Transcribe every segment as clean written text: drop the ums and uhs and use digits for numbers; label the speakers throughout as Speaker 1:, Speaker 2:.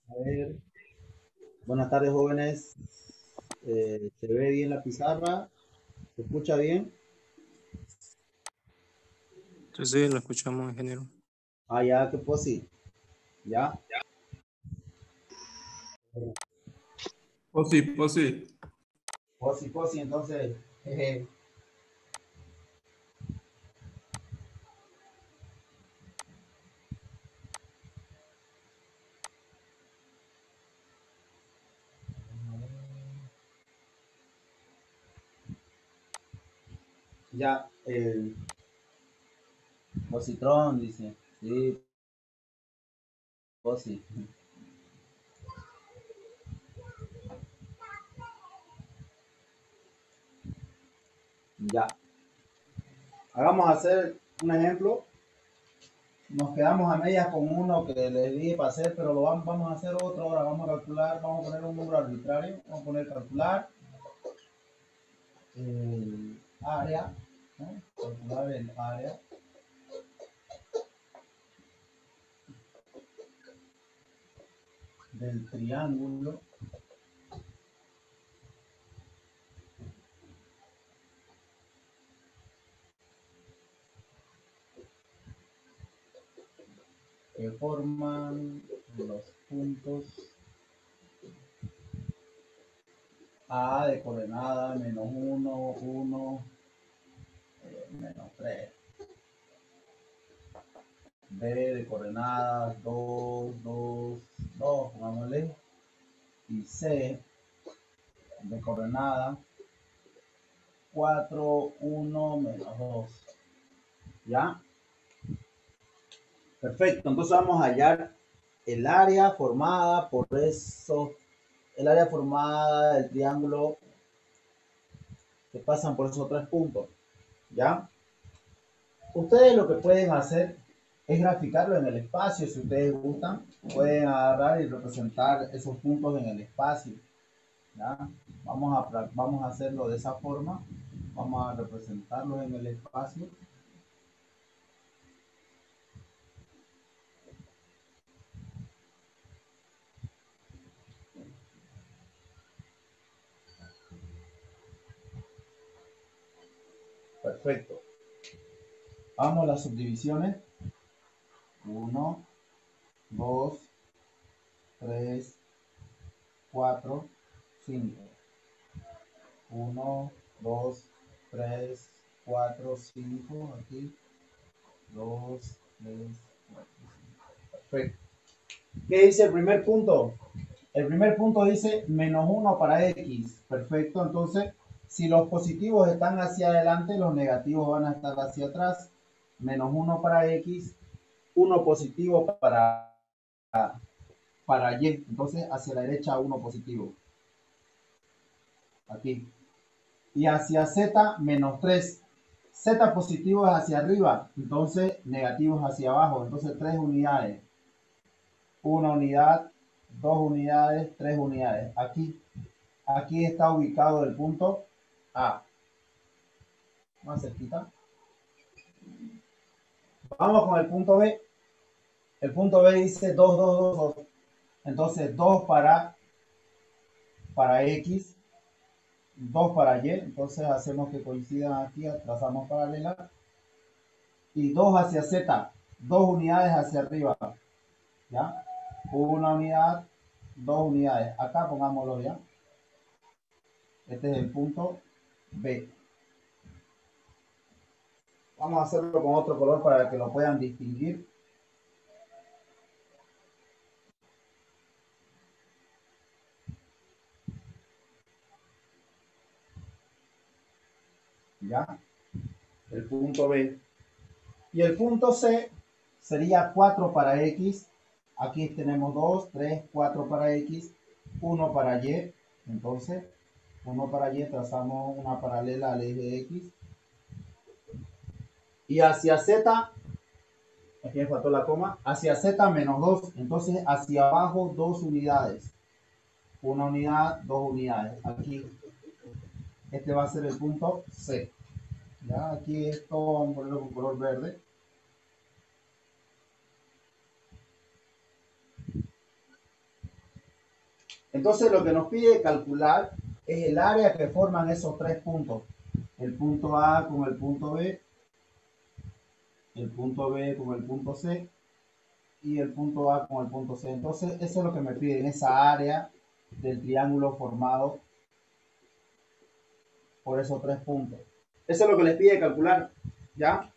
Speaker 1: A ver, buenas tardes, jóvenes. ¿Se ve bien la pizarra? ¿Se escucha bien?
Speaker 2: Sí, lo escuchamos, ingeniero.
Speaker 1: Ah, ya, que pues sí. Ya.
Speaker 3: Pues sí.
Speaker 1: Pues sí, entonces. Jeje. Ya, el positrón dice. Sí, pues sí. Ya. Hagamos hacer un ejemplo. Nos quedamos a medias con uno que les dije para hacer, pero vamos a hacer otro ahora. Vamos a calcular, vamos a poner un número arbitrario. Vamos a poner calcular el área, ¿no? Calcular el área del triángulo que forman los puntos A de coordenada -1, 1, -3. B de coordenadas 2, 2, 2, pongámosle. Y C de coordenada 4, 1, -2. ¿Ya? Perfecto. Entonces vamos a hallar el área formada por eso, el área formada del triángulo que pasan por esos tres puntos. ¿Ya? Ustedes lo que pueden hacer es graficarlo en el espacio, si ustedes gustan, pueden agarrar y representar esos puntos en el espacio. ¿Ya? Vamos a hacerlo de esa forma, vamos a representarlos en el espacio. Perfecto. Vamos a las subdivisiones. 1, 2, 3, 4, 5. 1, 2, 3, 4, 5. Aquí. 2, 3, 4, 5. Perfecto. ¿Qué dice el primer punto? El primer punto dice -1 para X. Perfecto. Entonces, si los positivos están hacia adelante, los negativos van a estar hacia atrás. -1 para X. 1 positivo para Y. Entonces, hacia la derecha 1 positivo. Aquí. Y hacia Z, -3. Z positivo es hacia arriba. Entonces, negativos hacia abajo. Entonces, 3 unidades. 1 unidad, 2 unidades, 3 unidades. Aquí está ubicado el punto A. Más cerquita. Vamos con el punto B. El punto B dice 2, 2, 2, 2. Entonces 2 para X, 2 para Y. Entonces hacemos que coincidan aquí, trazamos paralela. Y 2 hacia Z, 2 unidades hacia arriba. ¿Ya? Una unidad, 2 unidades. Acá pongámoslo ya. Este es el punto B. Vamos a hacerlo con otro color para que lo puedan distinguir. ¿Ya? El punto B. Y el punto C sería 4 para X. Aquí tenemos 2, 3, 4 para X, 1 para Y. Entonces, 1 para Y, trazamos una paralela al eje X. Y hacia Z, aquí me faltó la coma, hacia Z -2. Entonces, hacia abajo 2 unidades. Una unidad, 2 unidades. Aquí, este va a ser el punto C. Ya, aquí esto vamos a ponerlo con color verde. Entonces lo que nos pide calcular es el área que forman esos tres puntos. El punto A con el punto B, el punto B con el punto C y el punto A con el punto C. Entonces eso es lo que me piden, esa área del triángulo formado por esos tres puntos. Eso es lo que les pide calcular, ¿ya?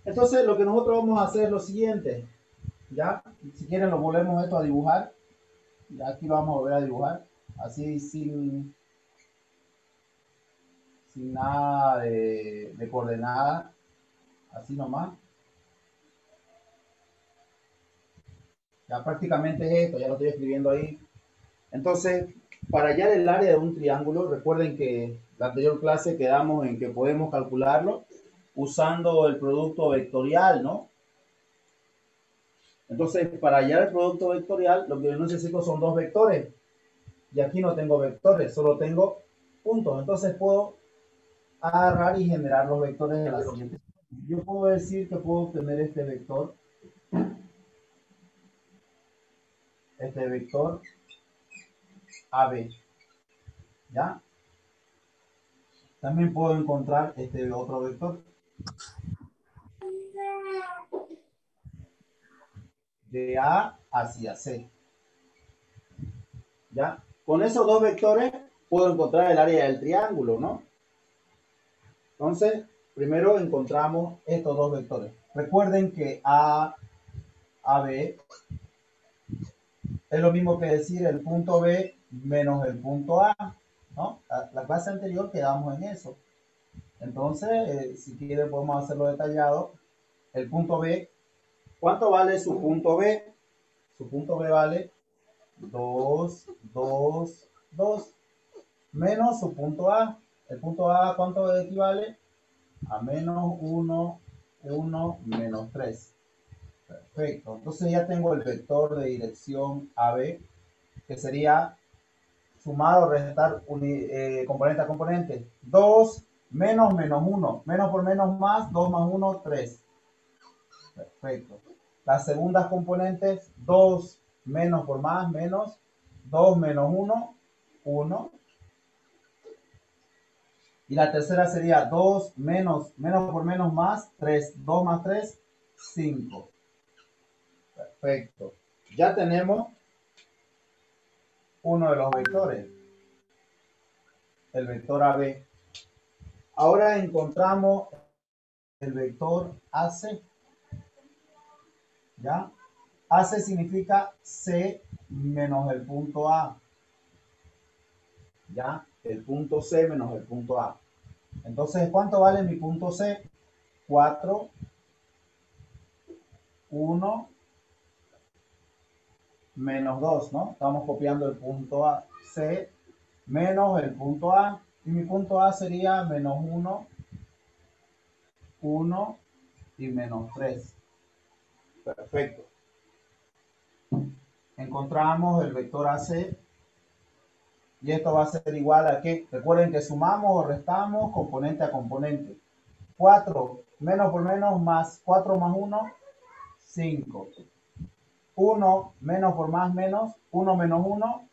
Speaker 1: Entonces lo que nosotros vamos a hacer es lo siguiente, ¿ya? Si quieren lo volvemos esto a dibujar. Ya aquí lo vamos a volver a dibujar, así sin nada de coordenada, así nomás. Ya prácticamente es esto, ya lo estoy escribiendo ahí. Entonces, para hallar el área de un triángulo, recuerden que la anterior clase quedamos en que podemos calcularlo usando el producto vectorial, ¿no? Entonces, para hallar el producto vectorial, lo que yo necesito son dos vectores. Y aquí no tengo vectores, solo tengo puntos. Entonces puedo agarrar y generar los vectores de la siguiente. Yo puedo decir que puedo obtener este vector AB, ¿ya? También puedo encontrar este otro vector de A hacia C, ¿ya? Con esos dos vectores puedo encontrar el área del triángulo, ¿no? Entonces, primero encontramos estos dos vectores. Recuerden que AB es lo mismo que decir el punto B menos el punto A, ¿no? La clase anterior quedamos en eso. Entonces, si quieren podemos hacerlo detallado. El punto B, ¿cuánto vale su punto B? Su punto B vale 2, 2, 2, menos su punto A. El punto A, ¿cuánto equivale? A menos 1, 1, menos 3. Perfecto. Entonces ya tengo el vector de dirección AB, que sería sumado, restar componente a componente. 2 menos menos 1. Menos por menos más, 2 más 1, 3. Perfecto. Las segundas componentes, 2 menos por más, menos. 2 menos 1, 1. Y la tercera sería 2 menos, menos por menos más, 3. 2 más 3, 5. Perfecto. Ya tenemos uno de los vectores, el vector AB. Ahora encontramos el vector AC. ¿Ya? AC significa C menos el punto A. ¿Ya? El punto C menos el punto A. Entonces, ¿cuánto vale mi punto C? 4, 1, menos 2, ¿no? Estamos copiando el punto A, C menos el punto A. Y mi punto A sería menos 1, 1 y menos 3. Perfecto. Encontramos el vector AC y esto va a ser igual a ¿qué? Recuerden que sumamos o restamos componente a componente. 4 menos por menos más 4 más 1, 5. 1 menos por más menos, 1 menos 1,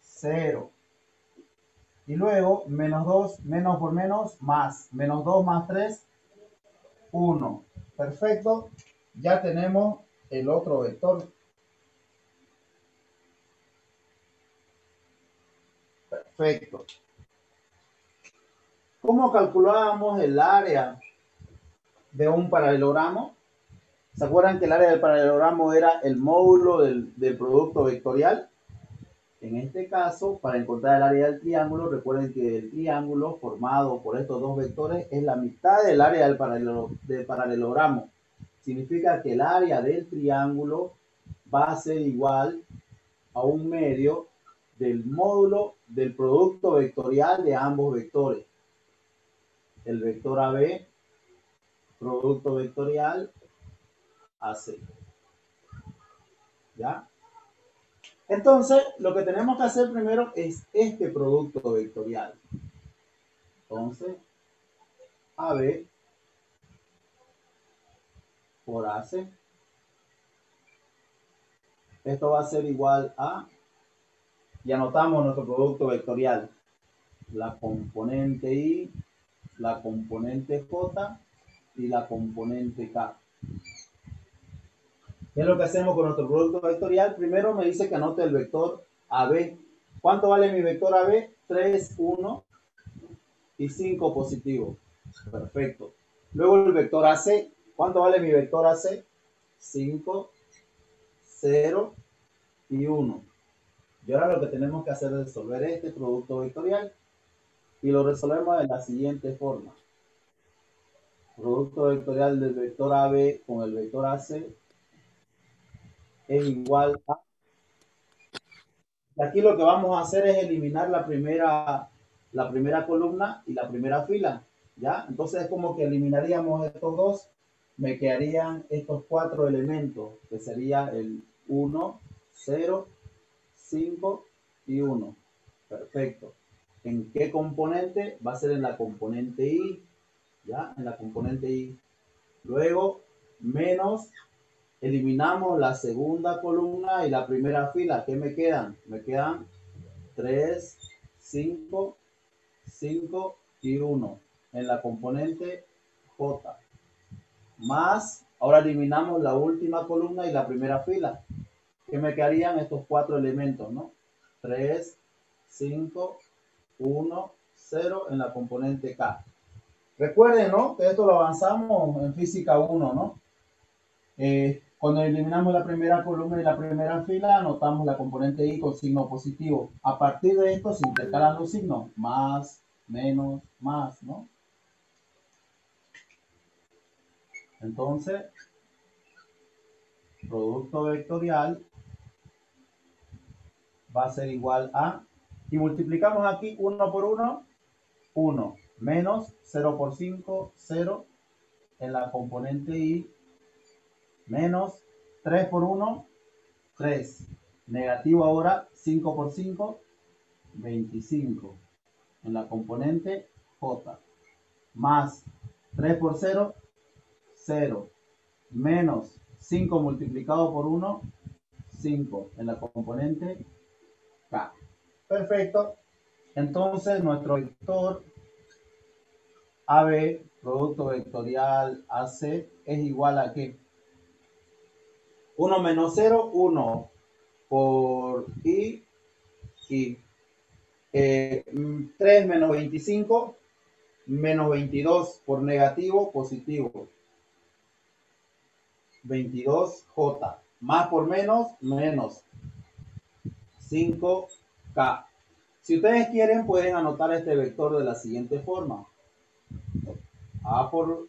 Speaker 1: 0. Y luego menos 2 menos por menos más, menos 2 más 3, 1. Perfecto. Ya tenemos el otro vector. Perfecto. ¿Cómo calculábamos el área de un paralelogramo? ¿Se acuerdan que el área del paralelogramo era el módulo del producto vectorial? En este caso, para encontrar el área del triángulo, recuerden que el triángulo formado por estos dos vectores es la mitad del área del paralelogramo. Significa que el área del triángulo va a ser igual a un medio del módulo del producto vectorial de ambos vectores. El vector AB, producto vectorial AC. ¿Ya? Entonces, lo que tenemos que hacer primero es este producto vectorial. Entonces, AB por AC. Esto va a ser igual a Y anotamos nuestro producto vectorial. La componente I, la componente J y la componente K. ¿Qué es lo que hacemos con nuestro producto vectorial? Primero me dice que anote el vector AB. ¿Cuánto vale mi vector AB? 3, 1 y 5 positivo. Perfecto. Luego el vector AC. ¿Cuánto vale mi vector AC? 5, 0 y 1. Y ahora lo que tenemos que hacer es resolver este producto vectorial. Y lo resolvemos de la siguiente forma. Producto vectorial del vector AB con el vector AC es igual a... Aquí lo que vamos a hacer es eliminar la primera columna y la primera fila. ¿Ya? Entonces es como que eliminaríamos estos dos. Me quedarían estos 4 elementos, que sería el 1, 0, 5 y 1. Perfecto. ¿En qué componente? Va a ser en la componente I. ¿Ya? En la componente I. Luego, menos, eliminamos la segunda columna y la primera fila. ¿Qué me quedan? Me quedan 3, 5, 5 y 1 en la componente J. Más, ahora eliminamos la última columna y la primera fila. ¿Qué me quedarían? Estos 4 elementos, ¿no? 3, 5, 1, 0 en la componente K. Recuerden, ¿no? Que esto lo avanzamos en física 1, ¿no? Cuando eliminamos la primera columna y la primera fila, anotamos la componente I con signo positivo. A partir de esto se intercalan los signos, más, menos, más, ¿no? Entonces, producto vectorial va a ser igual a, y multiplicamos aquí 1 por 1, 1, menos 0 por 5, 0 en la componente I, menos 3 por 1, 3. Negativo ahora, 5 por 5, 25 en la componente J. Más 3 por 0, 0. Menos 5 multiplicado por 1, 5 en la componente K. Perfecto. Entonces nuestro vector AB, producto vectorial AC, es igual a ¿qué? 1 menos 0, 1 por I. 3 menos 25, menos 22 por negativo, positivo. 22J. Más por menos, menos 5K. Si ustedes quieren, pueden anotar este vector de la siguiente forma. A por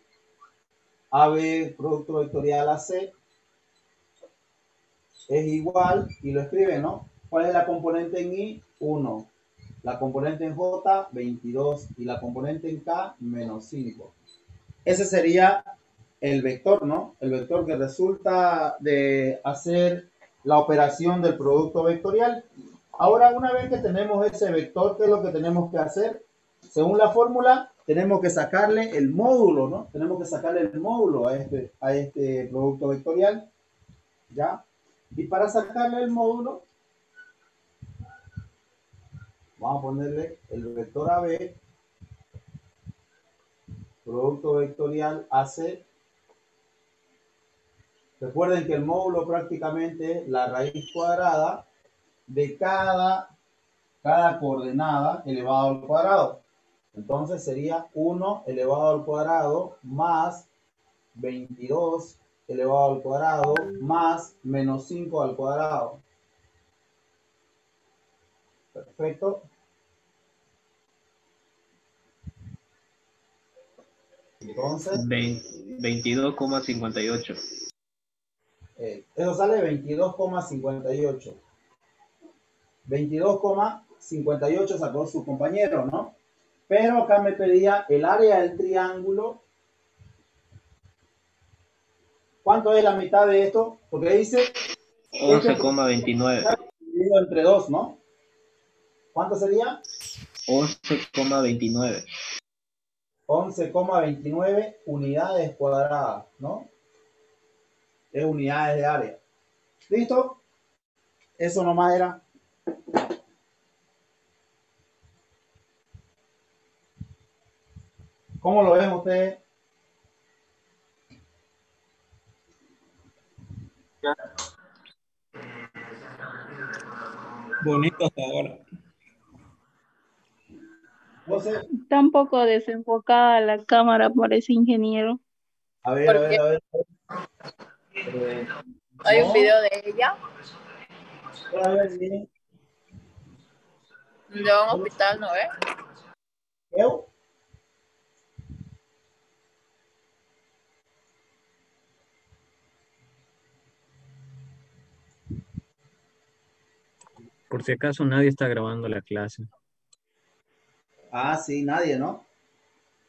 Speaker 1: AB, producto vectorial AC, es igual, y lo escriben, ¿no? ¿Cuál es la componente en I? 1. La componente en J, 22. Y la componente en K, menos 5. Ese sería el vector, ¿no? El vector que resulta de hacer la operación del producto vectorial. Ahora, una vez que tenemos ese vector, ¿qué es lo que tenemos que hacer? Según la fórmula, tenemos que sacarle el módulo, ¿no? Tenemos que sacarle el módulo a este producto vectorial, ¿ya? Y para sacarle el módulo, vamos a ponerle el vector AB, producto vectorial AC. Recuerden que el módulo prácticamente es la raíz cuadrada de cada coordenada elevado al cuadrado. Entonces sería 1 elevado al cuadrado más 22 elevado al cuadrado más menos 5 al cuadrado. Perfecto. Entonces,
Speaker 2: 22,58.
Speaker 1: Eso sale 22,58. 22,58 sacó su compañero, ¿no? Pero acá me pedía el área del triángulo. ¿Cuánto es la mitad de esto? Porque dice
Speaker 2: 11,29.
Speaker 1: dividido entre 2, ¿no? ¿Cuánto sería?
Speaker 2: 11,29.
Speaker 1: 11,29 unidades cuadradas, ¿no? Es unidades de área. ¿Listo? Eso nomás era. ¿Cómo lo ven ustedes?
Speaker 3: Bonito hasta ahora.
Speaker 1: José,
Speaker 4: Está un poco desenfocada la cámara, parece ingeniero.
Speaker 1: a ver, a ver,
Speaker 5: Porque
Speaker 1: a ver.
Speaker 5: hay un
Speaker 1: No,
Speaker 5: video de ella
Speaker 1: a ver, bien.
Speaker 5: de un hospital, ¿no ves?
Speaker 1: ¿Eu?
Speaker 3: Por si acaso nadie está grabando la clase.
Speaker 1: Ah, sí, nadie, ¿no?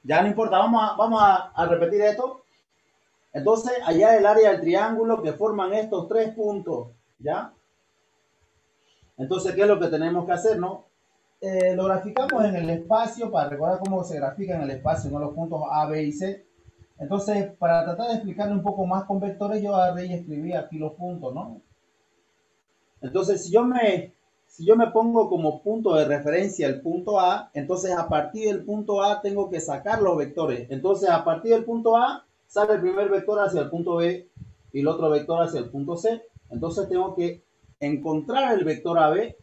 Speaker 1: Ya no importa, vamos a repetir esto. Entonces, allá el área del triángulo que forman estos tres puntos, ¿ya? Entonces, ¿qué es lo que tenemos que hacer, no? Lo graficamos en el espacio para recordar cómo se grafica en el espacio, ¿no? Los puntos A, B y C. Entonces, para tratar de explicarle un poco más con vectores, yo agarré y escribí aquí los puntos, ¿no? Entonces, si yo me pongo como punto de referencia el punto A, entonces a partir del punto A tengo que sacar los vectores. Entonces, a partir del punto A sale el primer vector hacia el punto B y el otro vector hacia el punto C. Entonces, tengo que encontrar el vector AB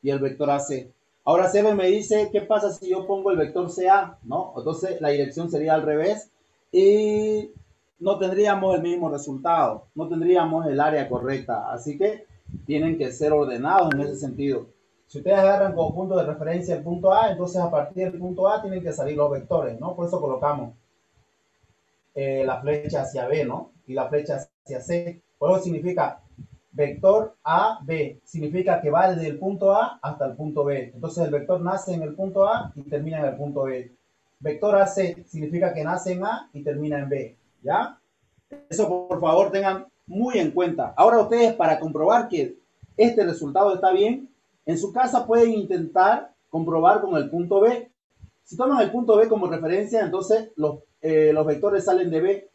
Speaker 1: y el vector AC. Ahora Sebe me dice, ¿qué pasa si yo pongo el vector CA? ¿No? Entonces, la dirección sería al revés y no tendríamos el mismo resultado, no tendríamos el área correcta. Así que tienen que ser ordenados en ese sentido. Si ustedes agarran como punto de referencia el punto A, entonces a partir del punto A tienen que salir los vectores, ¿no? Por eso colocamos la flecha hacia B, ¿no? Y la flecha hacia C. Por eso significa vector A, B. Significa que va desde el punto A hasta el punto B. Entonces el vector nace en el punto A y termina en el punto B. Vector AC significa que nace en A y termina en B, ¿ya? Eso por favor tengan muy en cuenta. Ahora ustedes, para comprobar que este resultado está bien, en su casa pueden intentar comprobar con el punto B. Si toman el punto B como referencia, entonces los vectores salen de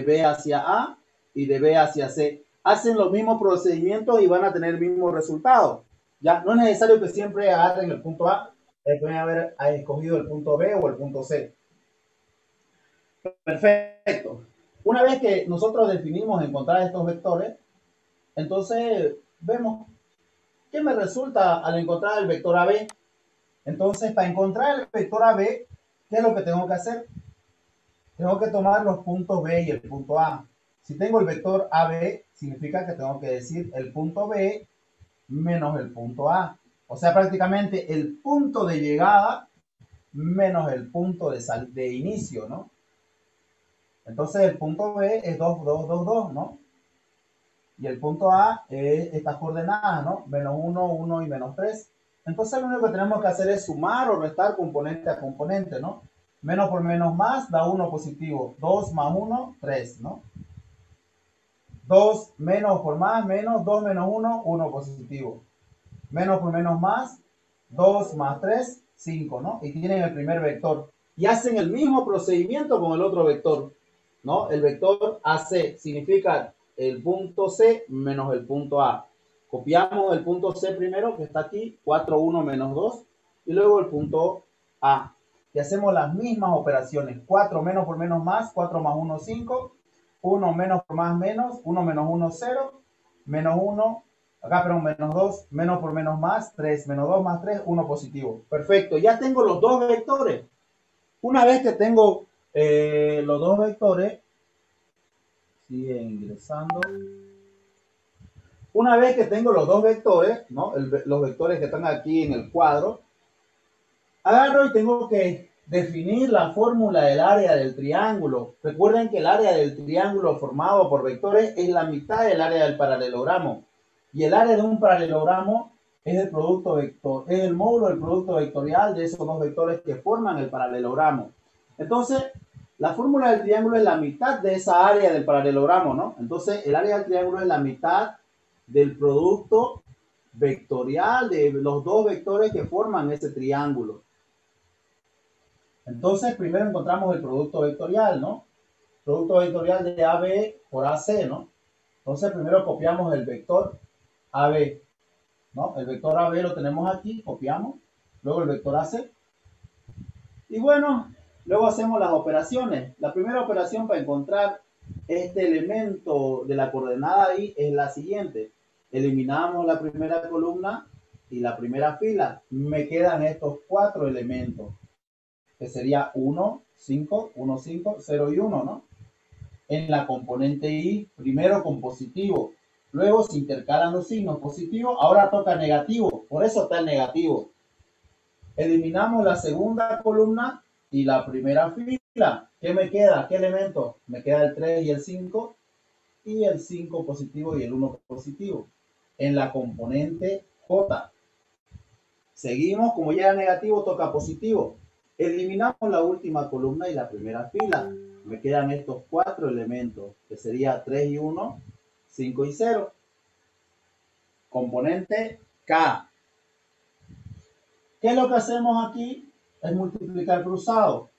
Speaker 1: B hacia A y de B hacia C. Hacen los mismos procedimientos y van a tener el mismo resultado. Ya no es necesario que siempre agarren el punto A, pueden haber escogido el punto B o el punto C. Perfecto. Una vez que nosotros definimos encontrar estos vectores, entonces vemos qué me resulta al encontrar el vector AB. Entonces, para encontrar el vector AB, ¿qué es lo que tengo que hacer? Tengo que tomar los puntos B y el punto A. Si tengo el vector AB, significa que tengo que decir el punto B menos el punto A. O sea, prácticamente el punto de llegada menos el punto de inicio, ¿no? Entonces el punto B es 2, 2, 2, 2, ¿no? Y el punto A es estas coordenadas, ¿no? Menos 1, 1 y menos 3. Entonces lo único que tenemos que hacer es sumar o restar componente a componente, ¿no? Menos por menos más da 1 positivo. 2 más 1, 3, ¿no? 2 menos por más, menos 2 menos 1, 1 positivo. Menos por menos más, 2 más 3, 5, ¿no? Y tienen el primer vector. Y hacen el mismo procedimiento con el otro vector, ¿no? El vector AC significa el punto C menos el punto A. Copiamos el punto C primero, que está aquí, 4, 1 menos 2, y luego el punto A. Y hacemos las mismas operaciones. 4 menos por menos más, 4 más 1, 5. 1 menos por más menos, 1 menos 1, 0. Menos 1, acá perdón, menos 2, menos por menos más, 3. Menos 2 más 3, 1 positivo. Perfecto, ya tengo los dos vectores. Una vez que tengo los dos vectores, sigue ingresando. Una vez que tengo los dos vectores, ¿no? Los vectores que están aquí en el cuadro, agarro y tengo que definir la fórmula del área del triángulo. Recuerden que el área del triángulo formado por vectores es la mitad del área del paralelogramo. Y el área de un paralelogramo es el producto vector, es el módulo del producto vectorial de esos dos vectores que forman el paralelogramo. Entonces, la fórmula del triángulo es la mitad de esa área del paralelogramo, ¿no? Entonces, el área del triángulo es la mitad del producto vectorial de los dos vectores que forman ese triángulo. Entonces, primero encontramos el producto vectorial, ¿no? Producto vectorial de AB por AC, ¿no? Entonces, primero copiamos el vector AB, ¿no? El vector AB lo tenemos aquí, copiamos. Luego el vector AC. Y bueno, Luego hacemos las operaciones. La primera operación para encontrar este elemento de la coordenada I es la siguiente. Eliminamos la primera columna y la primera fila. Me quedan estos 4 elementos, que sería 1, 5, 1, 5, 0 y 1, ¿no? En la componente I, primero con positivo. Luego se intercalan los signos positivos. Ahora toca negativo. Por eso está el negativo. Eliminamos la segunda columna y la primera fila. ¿Qué me queda? ¿Qué elemento? Me queda el 3 y el 5, y el 5 positivo y el 1 positivo. En la componente J. Seguimos, como ya era negativo, toca positivo. Eliminamos la última columna y la primera fila. Me quedan estos 4 elementos, que sería 3 y 1, 5 y 0. Componente K. ¿Qué es lo que hacemos aquí? Es multiplicar cruzado,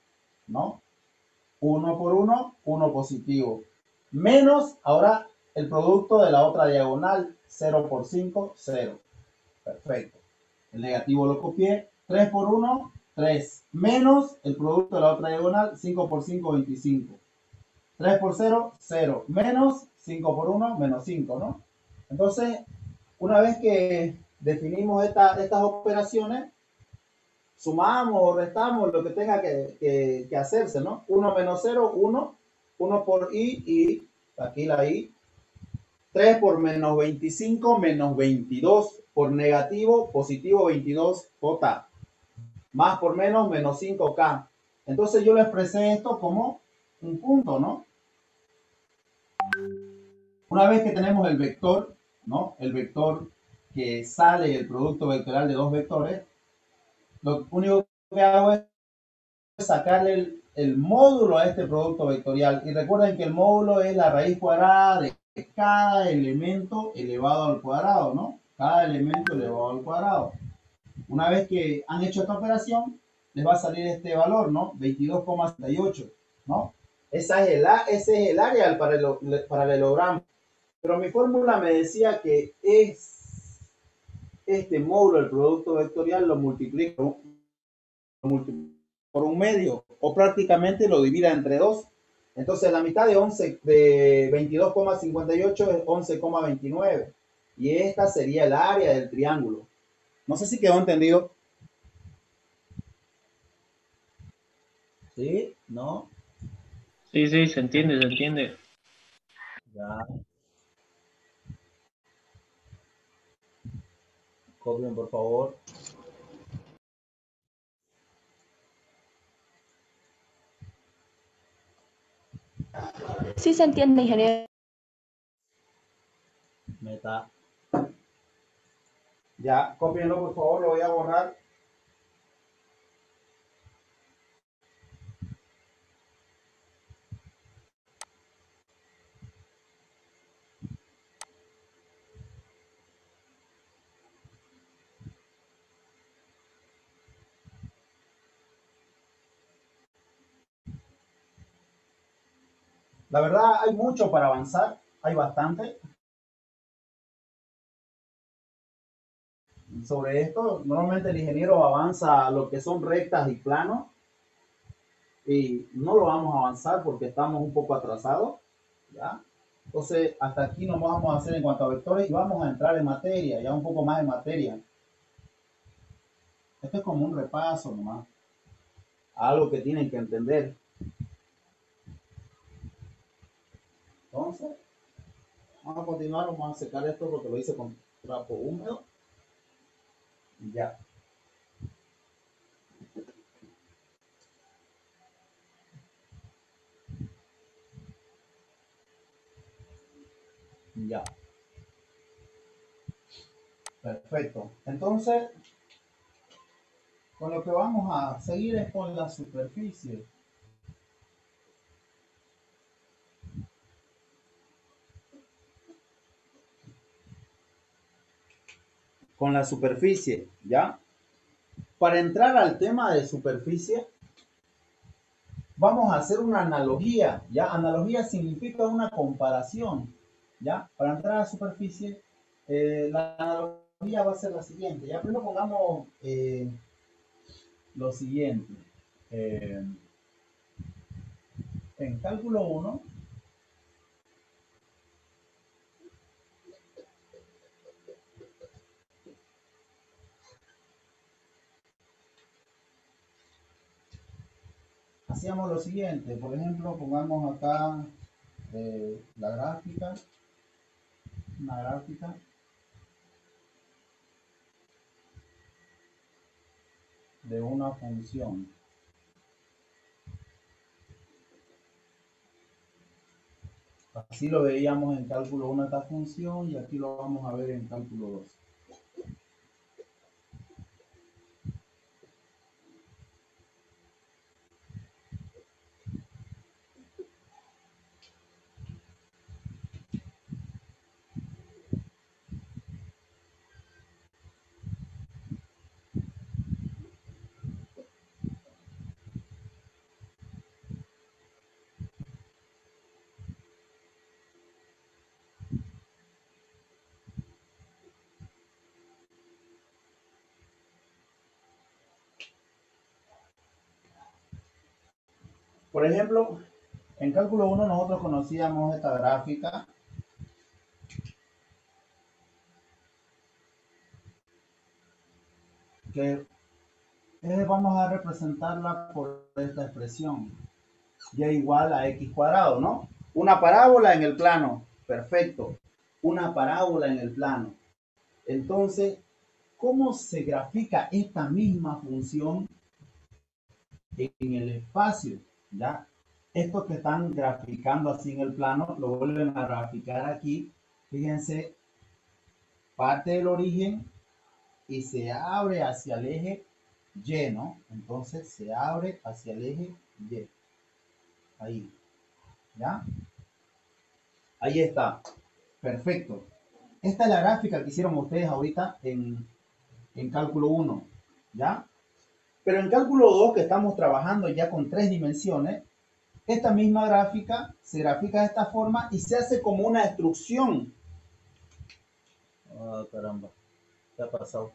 Speaker 1: ¿no? 1 por 1, 1 positivo. Menos, ahora, el producto de la otra diagonal, 0 por 5, 0. Perfecto. El negativo lo copié. 3 por 1, 3. Menos el producto de la otra diagonal, 5 por 5, 25. 3 por 0, 0. Menos 5 por 1, menos 5, ¿no? Entonces, una vez que definimos estas operaciones, sumamos o restamos lo que tenga que hacerse, ¿no? 1 menos 0, 1. 1 por I, aquí la I. 3 por menos 25, menos 22. Por negativo, positivo 22, J. Más por menos, menos 5K. Entonces yo le expresé esto como un punto, ¿no? Una vez que tenemos el vector, ¿no? El vector que sale el producto vectorial de dos vectores, lo único que hago es sacarle el módulo a este producto vectorial. Y recuerden que el módulo es la raíz cuadrada de cada elemento elevado al cuadrado, ¿no? Cada elemento elevado al cuadrado. Una vez que han hecho esta operación, les va a salir este valor, ¿no? 22,78, ¿no? Ese es el área del paralelogramo. Pero mi fórmula me decía que es este módulo, el producto vectorial, lo multiplico por un medio, o prácticamente lo divida entre 2. Entonces la mitad de 22,58 es 11,29. Y esta sería el área del triángulo. No sé si quedó entendido. ¿Sí? ¿No?
Speaker 2: Sí, sí, se entiende, se entiende.
Speaker 1: Ya. Copien, por favor.
Speaker 4: Sí se entiende, ingeniero.
Speaker 1: Meta. Ya, copienlo, por favor, lo voy a borrar. La verdad, hay mucho para avanzar, hay bastante sobre esto. Normalmente el ingeniero avanza a lo que son rectas y planos, y no lo vamos a avanzar porque estamos un poco atrasados, ¿ya? Entonces, hasta aquí nos vamos a hacer en cuanto a vectores y vamos a entrar en materia, ya un poco más en materia. Esto es como un repaso nomás, algo que tienen que entender. Entonces, vamos a continuar, vamos a secar esto porque lo hice con trapo húmedo. Y ya. Ya. Perfecto. Entonces, con lo que vamos a seguir es con la superficie. Con la superficie, ¿ya? Para entrar al tema de superficie, vamos a hacer una analogía, ¿ya? Analogía significa una comparación, ¿ya? Para entrar a la superficie, la analogía va a ser la siguiente, ¿ya? Primero pongamos lo siguiente. En cálculo 1, hacíamos lo siguiente. Por ejemplo, pongamos acá la gráfica, una gráfica. De una función. Así lo veíamos en cálculo 1 esta función y aquí lo vamos a ver en cálculo 2. Por ejemplo, en cálculo 1 nosotros conocíamos esta gráfica que vamos a representarla por esta expresión, y igual a x cuadrado, ¿no? Una parábola en el plano, perfecto, una parábola en el plano. Entonces, ¿cómo se grafica esta misma función en el espacio? ¿Ya? Estos que están graficando así en el plano, lo vuelven a graficar aquí. Fíjense, parte del origen y se abre hacia el eje Y, ¿no? Entonces se abre hacia el eje Y. Ahí. ¿Ya? Ahí está. Perfecto. Esta es la gráfica que hicieron ustedes ahorita en cálculo 1. ¿Ya? Pero en cálculo 2, que estamos trabajando ya con 3 dimensiones, esta misma gráfica se grafica de esta forma y se hace como una extrusión. Ah, caramba. ¿Qué ha pasado?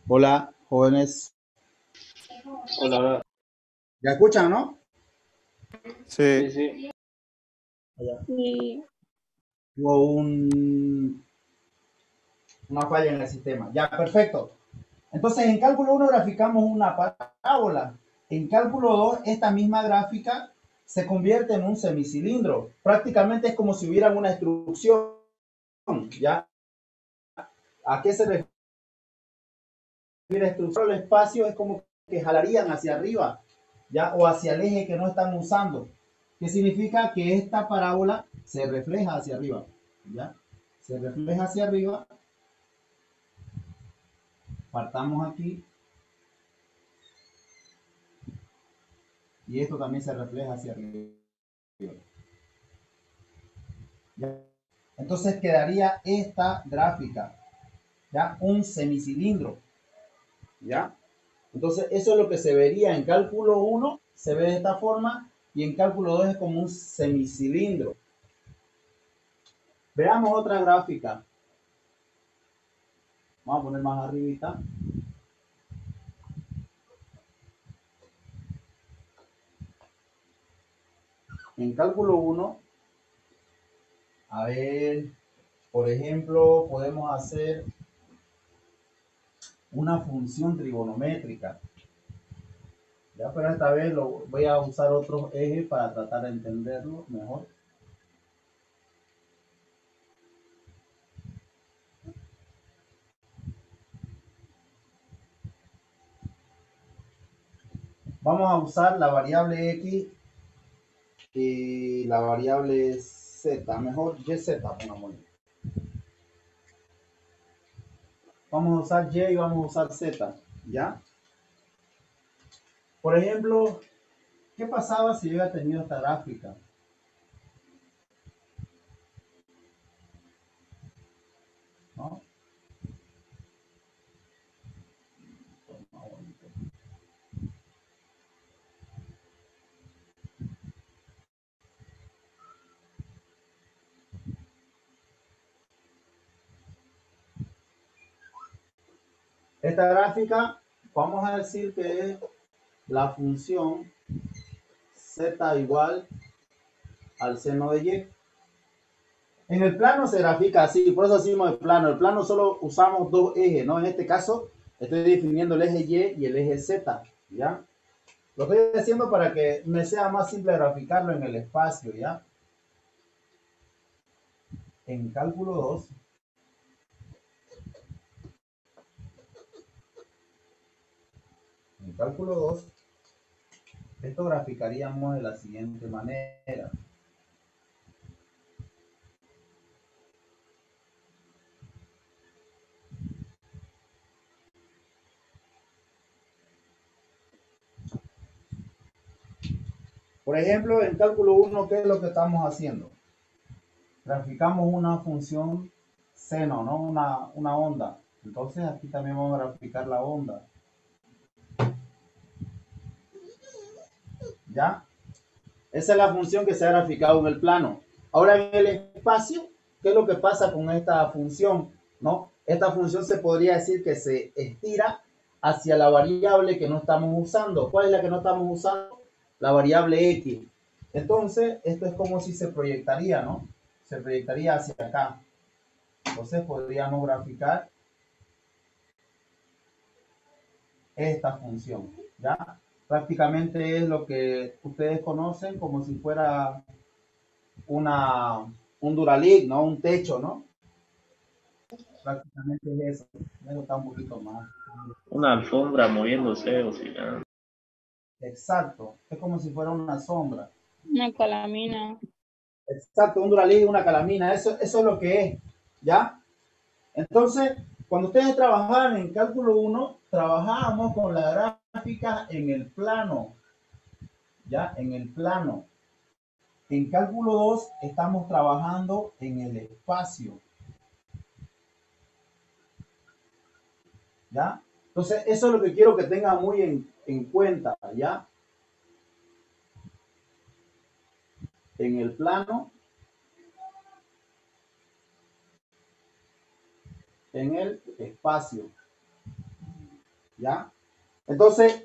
Speaker 1: Hola, jóvenes.
Speaker 2: Hola,
Speaker 1: ¿Ya escuchan, no?
Speaker 2: sí, sí.
Speaker 1: Allá.
Speaker 4: Sí,
Speaker 1: Hubo una falla en el sistema. Ya, perfecto. Entonces, en cálculo 1 graficamos una parábola. En cálculo 2, esta misma gráfica se convierte en un semicilindro. Prácticamente es como si hubiera una extrusión. ¿Ya? ¿A qué se refiere extrusión? El espacio es como que jalarían hacia arriba, ¿ya? O hacia el eje que no están usando. ¿Qué significa? Que esta parábola se refleja hacia arriba, ¿ya? Se refleja hacia arriba. Partamos aquí. Y esto también se refleja hacia arriba. ¿Ya? Entonces quedaría esta gráfica, ¿ya? Un semicilindro, ¿ya? Entonces eso es lo que se vería en cálculo 1, se ve de esta forma, y en cálculo 2 es como un semicilindro. Veamos otra gráfica. Vamos a poner más arribita. En cálculo 1, a ver, por ejemplo, podemos hacer una función trigonométrica. Ya, pero esta vez voy a usar otros ejes para tratar de entenderlo mejor. Vamos a usar la variable x y la variable z, mejor yz, pongámosle. vamos a usar Y y vamos a usar Z, ¿ya? Por ejemplo, ¿qué pasaba si yo hubiera tenido esta gráfica? ¿No? Esta gráfica, vamos a decir que es la función Z igual al seno de Y. En el plano se grafica así, por eso decimos el plano. El plano solo usamos dos ejes, ¿no? En este caso estoy definiendo el eje Y y el eje Z, ¿ya? Lo estoy haciendo para que me sea más simple graficarlo en el espacio, ¿ya? En cálculo 2, esto graficaríamos de la siguiente manera. Por ejemplo, en cálculo 1, ¿qué es lo que estamos haciendo? Graficamos una función seno, ¿no? Una onda. Entonces aquí también vamos a graficar la onda. ¿Ya? Esa es la función que se ha graficado en el plano. Ahora en el espacio, ¿qué es lo que pasa con esta función? ¿No? Esta función se podría decir que se estira hacia la variable que no estamos usando. ¿Cuál es la que no estamos usando? La variable X. Entonces, esto es como si se proyectaría, ¿no? Se proyectaría hacia acá. Entonces podríamos graficar esta función, ¿ya? Prácticamente es lo que ustedes conocen como si fuera un Duralic, ¿no? Un techo, ¿no? Prácticamente es eso. Eso está un poquito más.
Speaker 2: Una alfombra moviéndose, oscilando.
Speaker 1: Exacto. Es como si fuera una sombra.
Speaker 4: Una calamina.
Speaker 1: Exacto, un Duralic, una calamina. Eso es lo que es, ¿ya? Entonces, cuando ustedes trabajaban en cálculo 1, trabajábamos con la gráfica en el plano, ¿ya? En el plano. En cálculo 2 estamos trabajando en el espacio, ¿ya? Entonces, eso es lo que quiero que tengan muy en cuenta, ¿ya? En el plano, en el espacio, ¿ya? Entonces,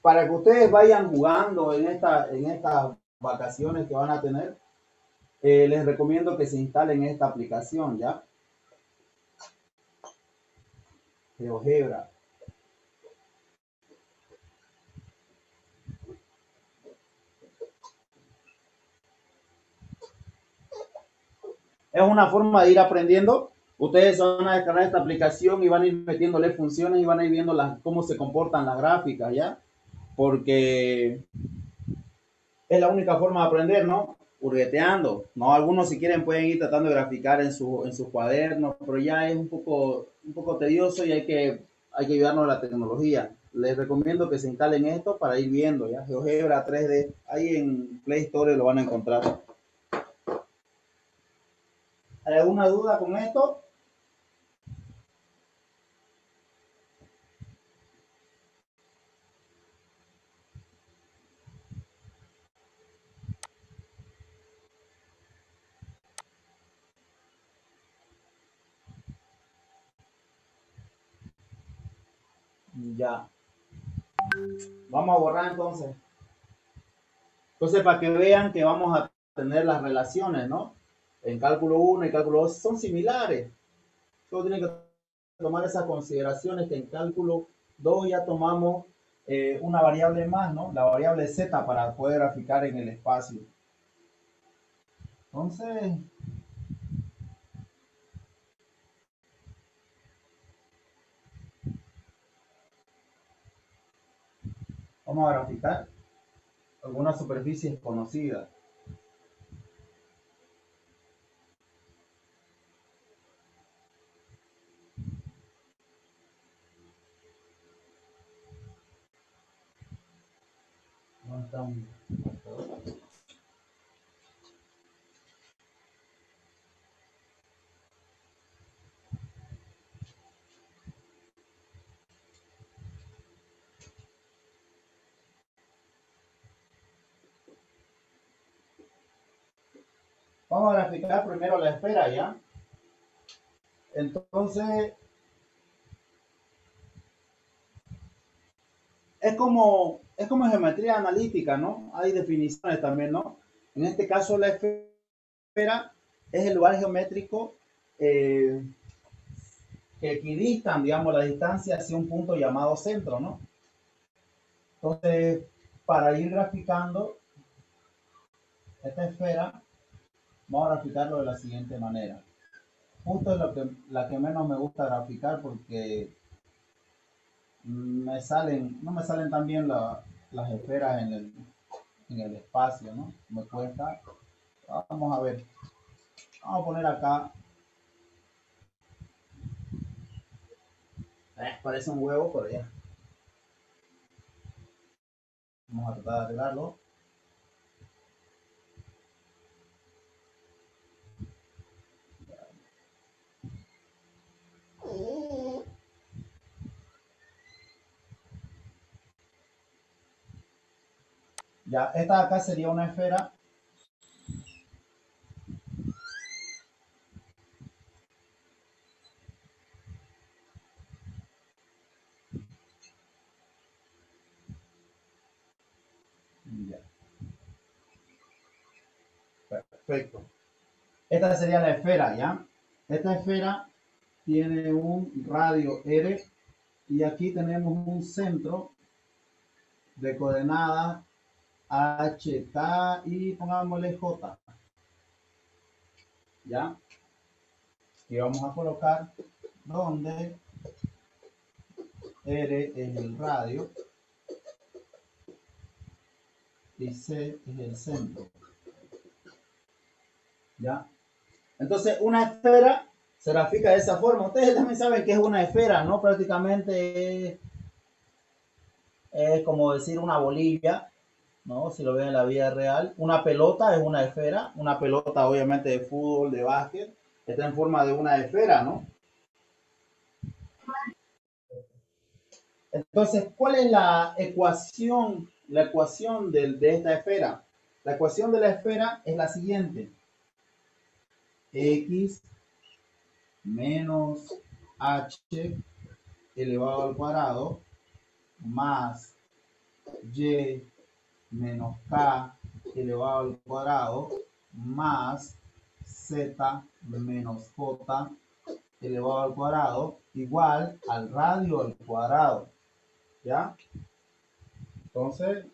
Speaker 1: para que ustedes vayan jugando en estas vacaciones que van a tener, les recomiendo que se instalen esta aplicación, ¿ya? GeoGebra. Es una forma de ir aprendiendo. Ustedes van a descargar esta aplicación y van a ir metiéndole funciones y van a ir viendo cómo se comportan las gráficas, ¿ya? Porque es la única forma de aprender, ¿no? Hurgueteando, ¿no? Algunos si quieren pueden ir tratando de graficar en sus cuadernos, pero ya es un poco tedioso y hay que ayudarnos a la tecnología. Les recomiendo que se instalen esto para ir viendo, ¿ya? GeoGebra 3D, ahí en Play Store lo van a encontrar. ¿Hay alguna duda con esto? Ya. Vamos a borrar entonces. Entonces, para que vean que vamos a tener las relaciones, ¿no? En cálculo 1 y cálculo 2 son similares. Solo tienen que tomar esas consideraciones que en cálculo 2 ya tomamos una variable más, ¿no? La variable z para poder graficar en el espacio. Entonces, vamos a graficar algunas superficies conocidas. está un marcador? Vamos a graficar primero la esfera, ¿ya? Entonces, es como geometría analítica, ¿no? Hay definiciones también, ¿no? En este caso, la esfera es el lugar geométrico que equidistan, digamos, la distancia hacia un punto llamado centro, ¿no? Entonces, para ir graficando esta esfera, vamos a graficarlo de la siguiente manera. Justo es la que menos me gusta graficar porque no me salen tan bien las esferas en el espacio, ¿no? Me cuesta. Vamos a ver. Vamos a poner acá. Parece un huevo, pero ya. Vamos a tratar de arreglarlo. Ya, esta de acá sería una esfera. Ya, perfecto. Esta sería la esfera, ¿ya? Esta esfera tiene un radio R y aquí tenemos un centro de coordenadas H, K y pongámosle J, ¿ya? Y vamos a colocar donde R es el radio y C es el centro, ¿ya? Entonces, una esfera se grafica de esa forma. Ustedes también saben que es una esfera, ¿no? Prácticamente es como decir una bolilla, ¿no? Si lo ven en la vida real. Una pelota es una esfera. Una pelota, obviamente, de fútbol, de básquet, está en forma de una esfera, ¿no? Entonces, ¿cuál es la ecuación? La ecuación de esta esfera. La ecuación de la esfera es la siguiente. X menos H elevado al cuadrado más Y menos K elevado al cuadrado más Z menos J elevado al cuadrado igual al radio al cuadrado. ¿Ya? Entonces,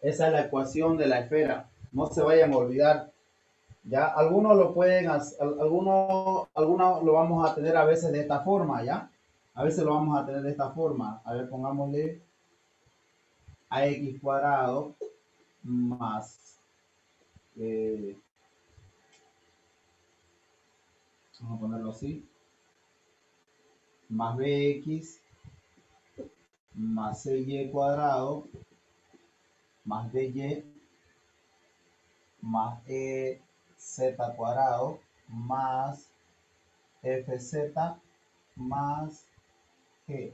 Speaker 1: esa es la ecuación de la esfera. No se vayan a olvidar. ¿Ya? Algunos lo pueden hacer, algunos lo vamos a tener a veces de esta forma, ¿ya? A veces lo vamos a tener de esta forma. A ver, pongámosle ax cuadrado más, vamos a ponerlo así, más bx más cy cuadrado más dy más ez cuadrado más fz más g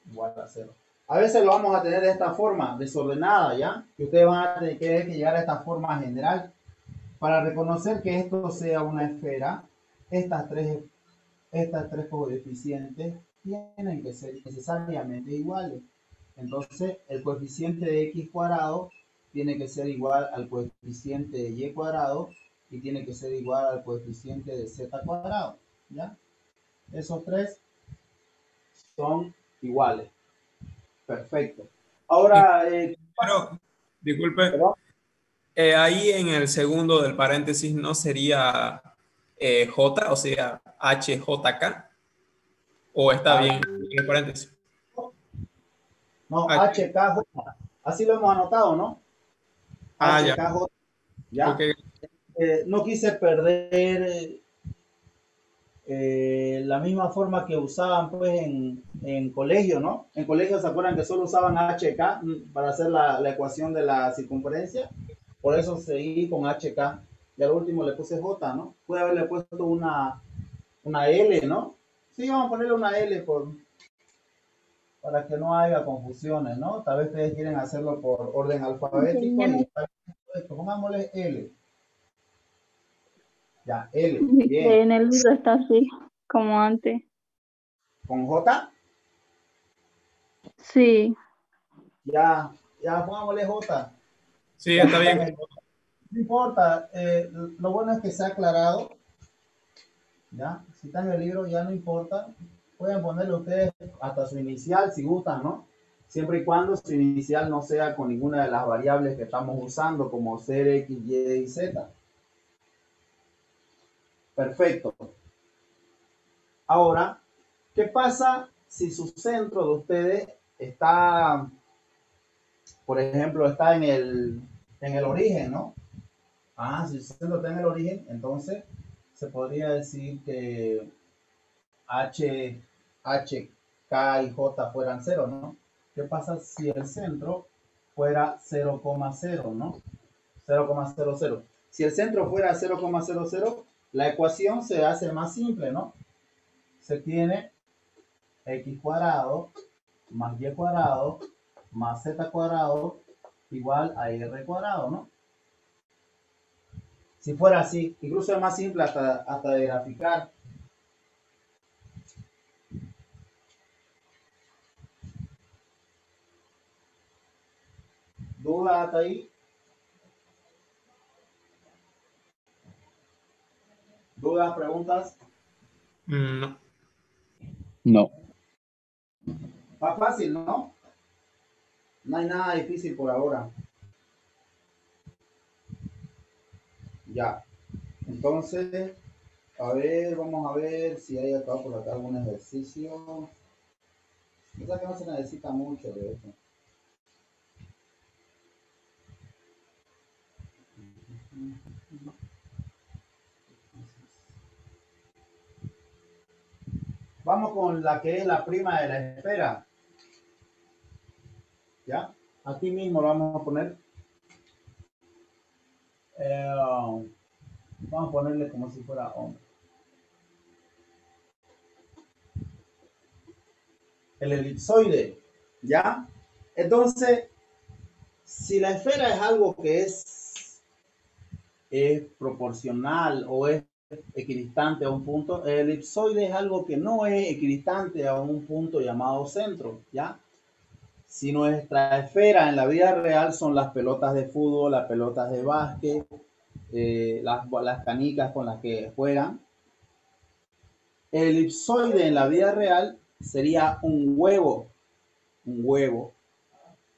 Speaker 1: igual a 0. A veces lo vamos a tener de esta forma desordenada, ¿ya? Que ustedes van a tener que llegar a esta forma general. Para reconocer que esto sea una esfera, estas tres coeficientes tienen que ser necesariamente iguales. Entonces, el coeficiente de x cuadrado tiene que ser igual al coeficiente de y cuadrado y tiene que ser igual al coeficiente de z cuadrado, ¿ya? Esos tres son iguales. Perfecto. Ahora,
Speaker 6: Pero, disculpe,
Speaker 1: ¿perdón?
Speaker 6: ahí en el segundo del paréntesis no sería J, o sea, HJK, o está bien en el paréntesis.
Speaker 1: No,
Speaker 6: H.
Speaker 1: HKJ. Así lo hemos anotado, ¿no?
Speaker 6: Ah, ya.
Speaker 1: HKJ. ¿Ya?
Speaker 6: Ok.
Speaker 1: No quise perder la misma forma que usaban pues en colegio, ¿no? En colegio se acuerdan que solo usaban HK para hacer la ecuación de la circunferencia. Por eso seguí con HK. Y al último le puse J, ¿no? Pude haberle puesto una L, ¿no? Sí, vamos a ponerle una L para que no haya confusiones, ¿no? Tal vez ustedes quieren hacerlo por orden alfabético y pongámosle L. Ya, L. Bien.
Speaker 4: En el libro está así, como antes.
Speaker 1: ¿Con J?
Speaker 4: Sí,
Speaker 1: Ya, ya pongámosle J.
Speaker 6: Sí,
Speaker 1: Ya,
Speaker 6: está bien.
Speaker 1: no importa, lo bueno es que se ha aclarado, ¿ya? Si está en el libro ya no importa, pueden ponerle ustedes hasta su inicial si gustan, ¿no? Siempre y cuando su inicial no sea con ninguna de las variables que estamos usando, como ser X, Y y Z. Perfecto. Ahora, ¿qué pasa si su centro de ustedes está, por ejemplo, está en el origen, ¿no? Ah, si su centro está en el origen, entonces se podría decir que H, K y J fueran cero, ¿no? ¿Qué pasa si el centro fuera 0,0, ¿no? 0,00. Si el centro fuera 0,00, la ecuación se hace más simple, ¿no? Se tiene x cuadrado más y cuadrado más z cuadrado igual a r cuadrado, ¿no? Si fuera así, incluso es más simple hasta de graficar. ¿Dudas hasta ahí? ¿Dudas, preguntas?
Speaker 6: No.
Speaker 7: No.
Speaker 1: Más fácil, ¿no? No hay nada difícil por ahora. Ya. Entonces, a ver, vamos a ver si hay acá por acá algún ejercicio. O sea que no se necesita mucho de eso. Vamos con la que es la prima de la esfera. ¿Ya? Aquí mismo lo vamos a poner. Vamos a ponerle como si fuera hombre. El elipsoide. ¿Ya? Entonces, si la esfera es algo que es proporcional o es equidistante a un punto, el elipsoide es algo que no es equidistante a un punto llamado centro, ¿ya? Si nuestra esfera en la vida real son las pelotas de fútbol, las pelotas de básquet, las canicas con las que juegan, el elipsoide en la vida real sería un huevo. Un huevo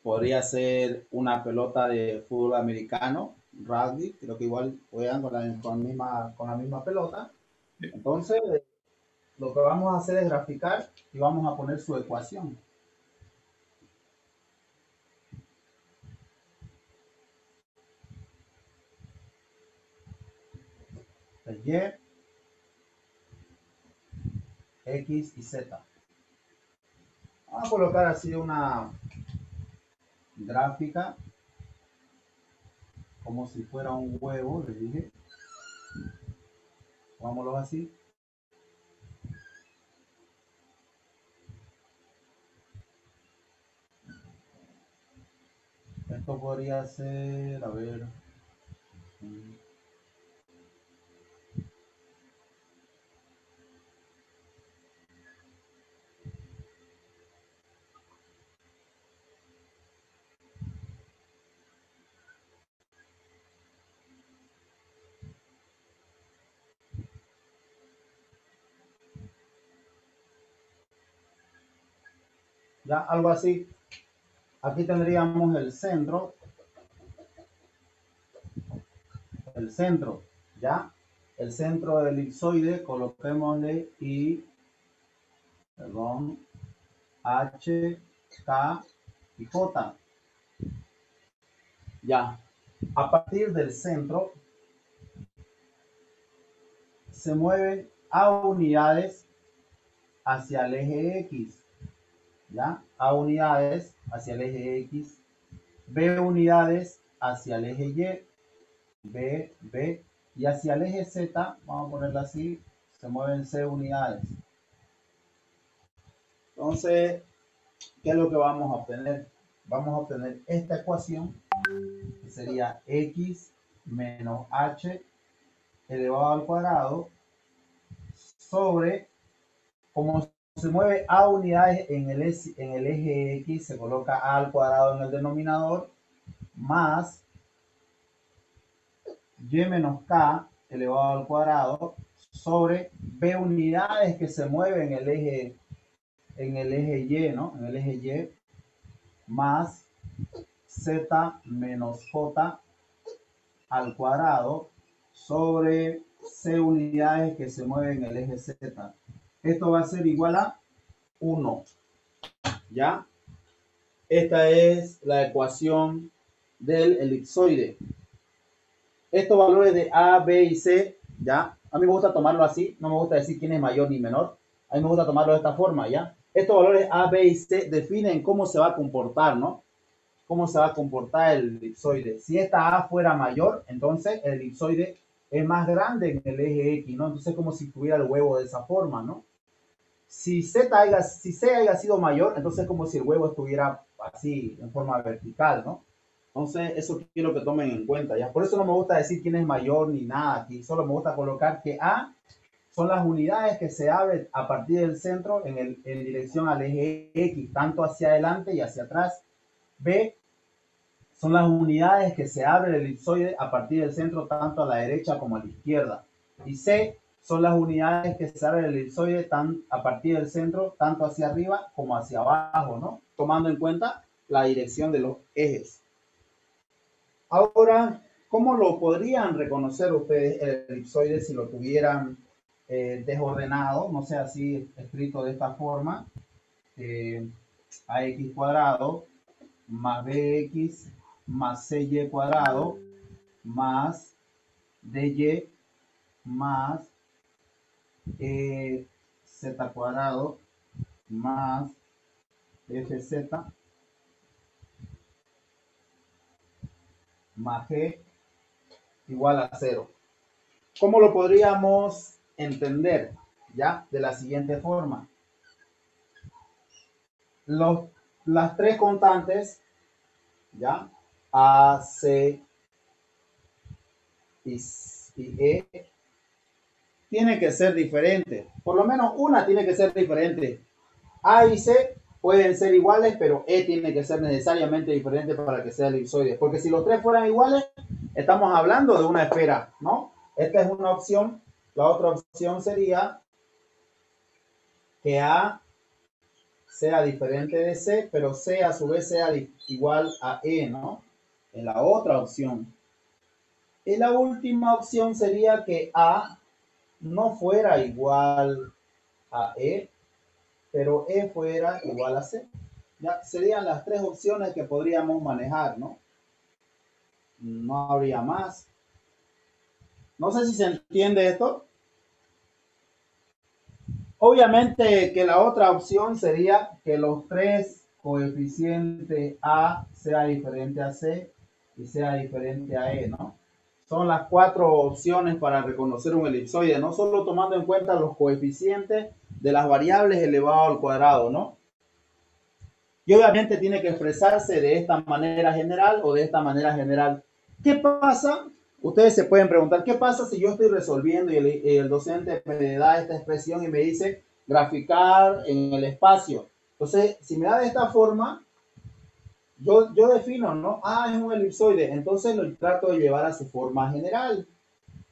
Speaker 1: podría ser una pelota de fútbol americano, rugby, creo que igual juegan con la misma pelota. Entonces, lo que vamos a hacer es graficar y vamos a poner su ecuación. El Y, X y Z. Vamos a colocar así una gráfica como si fuera un huevo, les dije. Vámonos así. Esto podría ser, a ver. Ya, algo así. Aquí tendríamos el centro. El centro, ¿ya? El centro del elipsoide, coloquémosle I, perdón, H, K y J. Ya. A partir del centro se mueven a unidades hacia el eje X, ¿ya? A unidades hacia el eje X, B unidades hacia el eje Y, B, y hacia el eje Z, vamos a ponerlo así, se mueven C unidades. Entonces, ¿qué es lo que vamos a obtener? Vamos a obtener esta ecuación, que sería X menos H elevado al cuadrado sobre, como se mueve A unidades en el eje X, se coloca A al cuadrado en el denominador, más Y menos K elevado al cuadrado sobre B unidades que se mueven en el eje Y, ¿no? En el eje Y, más Z menos J al cuadrado sobre C unidades que se mueven en el eje Z. Esto va a ser igual a 1, ¿ya? Esta es la ecuación del elipsoide. Estos valores de A, B y C, ¿ya? A mí me gusta tomarlo así, no me gusta decir quién es mayor ni menor. A mí me gusta tomarlo de esta forma, ¿ya? Estos valores A, B y C definen cómo se va a comportar, ¿no? Cómo se va a comportar el elipsoide. Si esta A fuera mayor, entonces el elipsoide es más grande en el eje X, ¿no? Entonces es como si tuviera el huevo de esa forma, ¿no? Si C haya sido mayor, entonces es como si el huevo estuviera así, en forma vertical, ¿no? Entonces, eso quiero que tomen en cuenta, ¿ya? Por eso no me gusta decir quién es mayor ni nada aquí. Solo me gusta colocar que A son las unidades que se abren a partir del centro en dirección al eje X, tanto hacia adelante y hacia atrás. B son las unidades que se abre el elipsoide a partir del centro tanto a la derecha como a la izquierda. Y C son las unidades que se abre el elipsoide a partir del centro tanto hacia arriba como hacia abajo, ¿no? Tomando en cuenta la dirección de los ejes. Ahora, ¿cómo lo podrían reconocer ustedes el elipsoide si lo tuvieran desordenado? No sé, así escrito de esta forma. AX cuadrado más BX más CY cuadrado más DY más Z cuadrado más FZ más G igual a 0. ¿Cómo lo podríamos entender? ¿Ya? De la siguiente forma. Las tres constantes, ¿ya? A, C y E, tiene que ser diferente. Por lo menos una tiene que ser diferente. A y C pueden ser iguales, pero E tiene que ser necesariamente diferente para que sea elipsoide. Porque si los tres fueran iguales, estamos hablando de una esfera, ¿no? Esta es una opción. La otra opción sería que A sea diferente de C, pero C a su vez sea igual a E, ¿no? En la otra opción. Y la última opción sería que A no fuera igual a E, pero E fuera igual a C. Ya serían las tres opciones que podríamos manejar, ¿no? No habría más. No sé si se entiende esto. Obviamente que la otra opción sería que los tres coeficientes A sea diferente a C y sea diferente a E, ¿no? Son las cuatro opciones para reconocer un elipsoide, no solo tomando en cuenta los coeficientes de las variables elevado al cuadrado, ¿no? Y obviamente tiene que expresarse de esta manera general o de esta manera general. ¿Qué pasa? Ustedes se pueden preguntar, ¿qué pasa si yo estoy resolviendo y el docente me da esta expresión y me dice graficar en el espacio? Entonces, si me da de esta forma, yo defino, ¿no? Ah, es un elipsoide. Entonces lo trato de llevar a su forma general.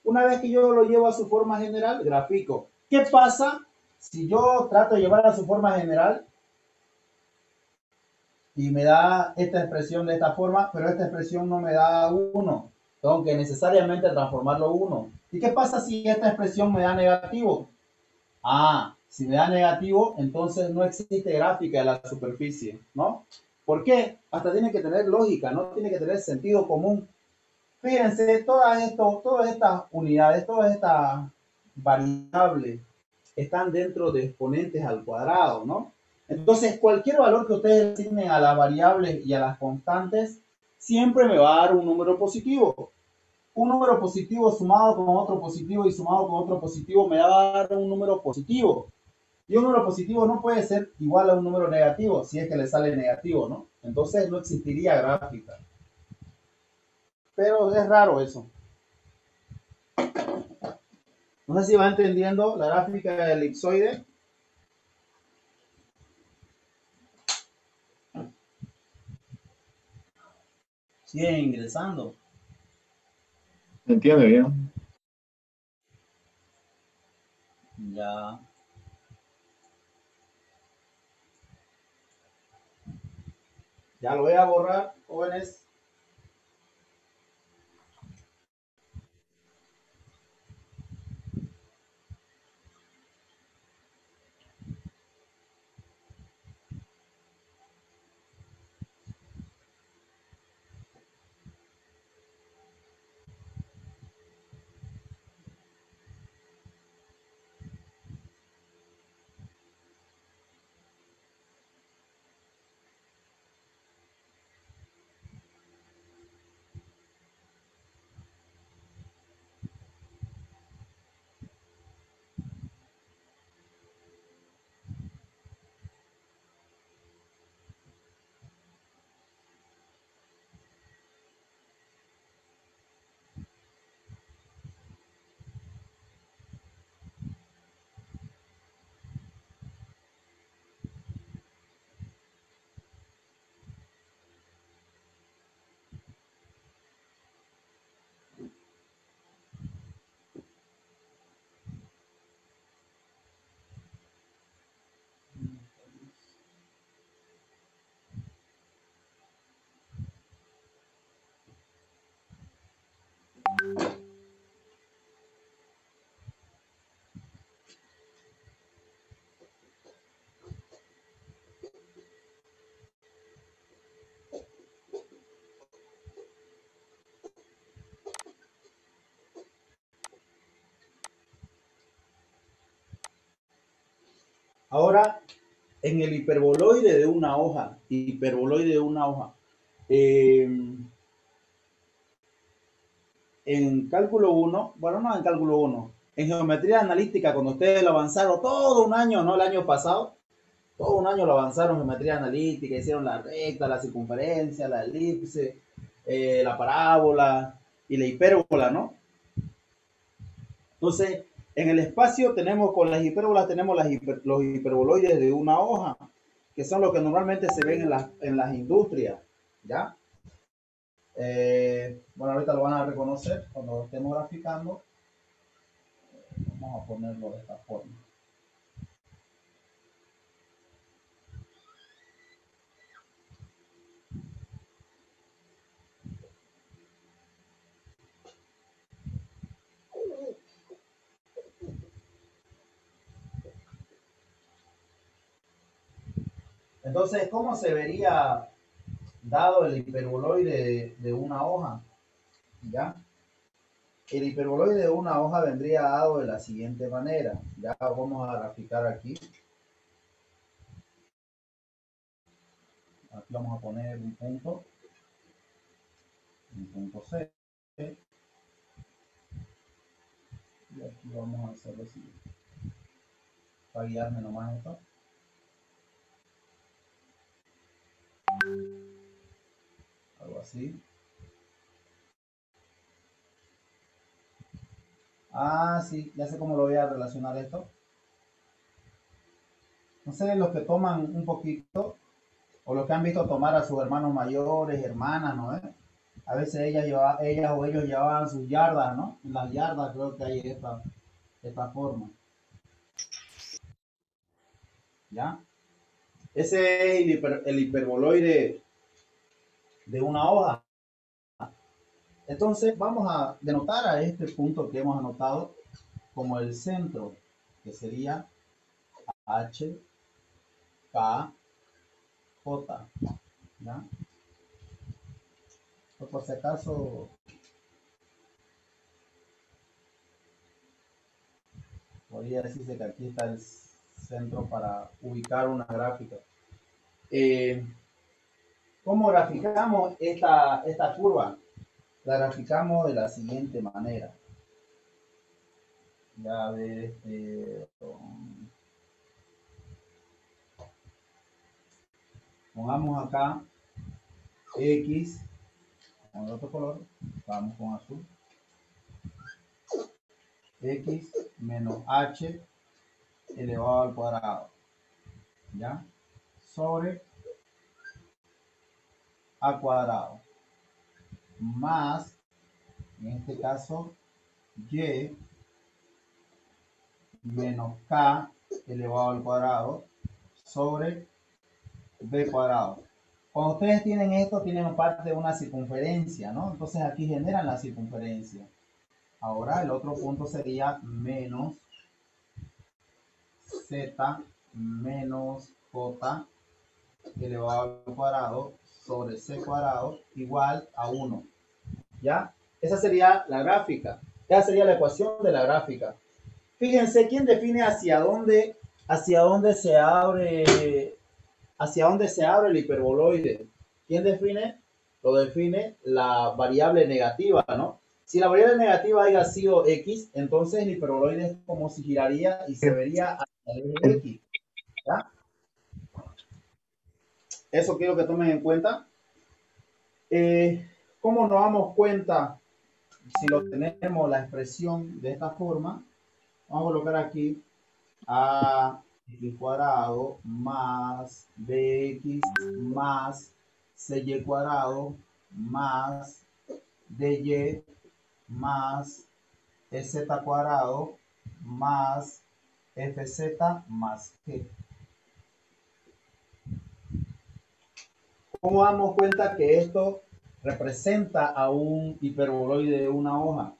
Speaker 1: Una vez que yo lo llevo a su forma general, grafico. ¿Qué pasa si yo trato de llevar a su forma general y me da esta expresión de esta forma, pero esta expresión no me da 1? Tengo que necesariamente transformarlo a 1. ¿Y qué pasa si esta expresión me da negativo? Ah, si me da negativo, entonces no existe gráfica de la superficie, ¿no? ¿Por qué? Hasta tiene que tener lógica, ¿no? Tiene que tener sentido común. Fíjense, todas estas unidades, todas estas variables están dentro de exponentes al cuadrado, ¿no? Entonces, cualquier valor que ustedes asignen a las variables y a las constantes, siempre me va a dar un número positivo. Un número positivo sumado con otro positivo y sumado con otro positivo me va a dar un número positivo. Y un número positivo no puede ser igual a un número negativo si es que le sale negativo, ¿no? Entonces no existiría gráfica. Pero es raro eso. No sé si va entendiendo la gráfica del elipsoide. Siguen ingresando.
Speaker 2: ¿Me entiende bien?
Speaker 1: Ya. Ya lo voy a borrar, jóvenes. Ahora, en el hiperboloide de una hoja, en cálculo 1, bueno, no en cálculo 1, en geometría analítica, cuando ustedes lo avanzaron todo un año, no el año pasado, todo un año lo avanzaron en geometría analítica, hicieron la recta, la circunferencia, la elipse, la parábola y la hipérbola, ¿no? Entonces, en el espacio tenemos, con las hipérbolas, tenemos los hiperboloides de una hoja, que son los que normalmente se ven en las industrias, ¿ya? Bueno, ahorita lo van a reconocer cuando estemos graficando. Vamos a ponerlo de esta forma. Entonces, ¿cómo se vería dado el hiperboloide de una hoja? ¿Ya? El hiperboloide de una hoja vendría dado de la siguiente manera. Ya vamos a graficar aquí. Aquí vamos a poner un punto C. Y aquí vamos a hacerlo así. Para guiarme nomás esto. Algo así. Ah, sí, ya sé cómo lo voy a relacionar esto. No sé, los que toman un poquito, o los que han visto tomar a sus hermanos mayores, hermanas, ¿no? A veces ellas o ellos llevaban sus yardas, ¿no? En las yardas creo que hay esta forma. ¿Ya? Ese es el hiperboloide de una hoja. Entonces vamos a denotar a este punto que hemos anotado como el centro, que sería H, K, J. ¿Ya? Pues por si acaso Podría decirse que aquí está el centro para ubicar una gráfica. ¿Cómo graficamos esta curva? La graficamos de la siguiente manera. Ya ves, pongamos acá X con el otro color, vamos con azul. X menos H elevado al cuadrado, ¿ya? Sobre A cuadrado, más, en este caso, Y menos K elevado al cuadrado sobre B cuadrado. Cuando ustedes tienen esto, tienen parte de una circunferencia, ¿no? Entonces aquí generan la circunferencia. Ahora el otro punto sería menos Z menos J elevado al cuadrado sobre C cuadrado igual a 1. ¿Ya? Esa sería la gráfica. Esa sería la ecuación de la gráfica. Fíjense, ¿quién define hacia dónde se abre el hiperboloide? ¿Quién define? Lo define la variable negativa, ¿no? Si la variable negativa haya sido X, entonces el hiperboloide es como si giraría y se vería hacia el eje X. ¿Ya? Eso quiero que tomen en cuenta. ¿Cómo nos damos cuenta si lo tenemos la expresión de esta forma? Vamos a colocar aquí a x cuadrado más bx más cy cuadrado más dy más z cuadrado más fz más g. ¿Cómo damos cuenta que esto representa a un hiperboloide de una hoja?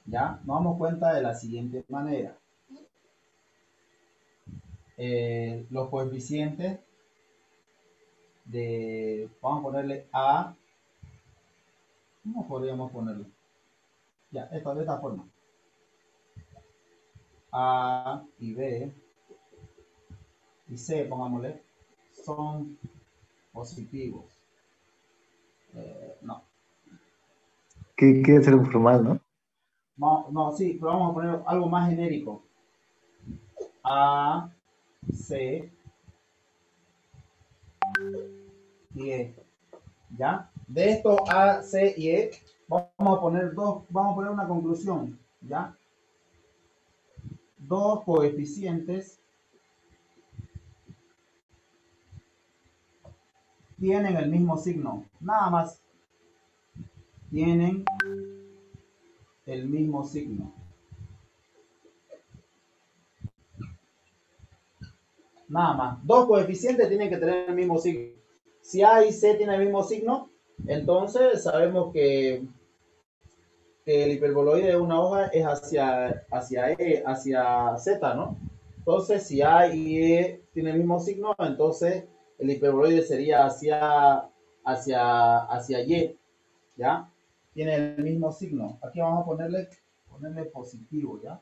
Speaker 1: ¿Ya? Nos damos cuenta de la siguiente manera. Los coeficientes vamos a ponerle A. ¿Cómo podríamos ponerlo? Ya, de esta forma. A y B y C, pongámosle, son positivos. No.
Speaker 2: ¿Qué quiere ser formal, no?
Speaker 1: No, sí, pero vamos a poner algo más genérico. A, C y E. ¿Ya? De estos A, C y E, vamos a poner una conclusión. ¿Ya? Dos coeficientes tienen el mismo signo. Nada más. Tienen el mismo signo. Nada más. Dos coeficientes tienen que tener el mismo signo. Si A y C tienen el mismo signo, entonces sabemos que el hiperboloide de una hoja es hacia Z, ¿no? Entonces, si A y E tienen el mismo signo, entonces el hiperboloide sería hacia Y, ¿ya? Tiene el mismo signo. Aquí vamos a ponerle positivo, ¿ya?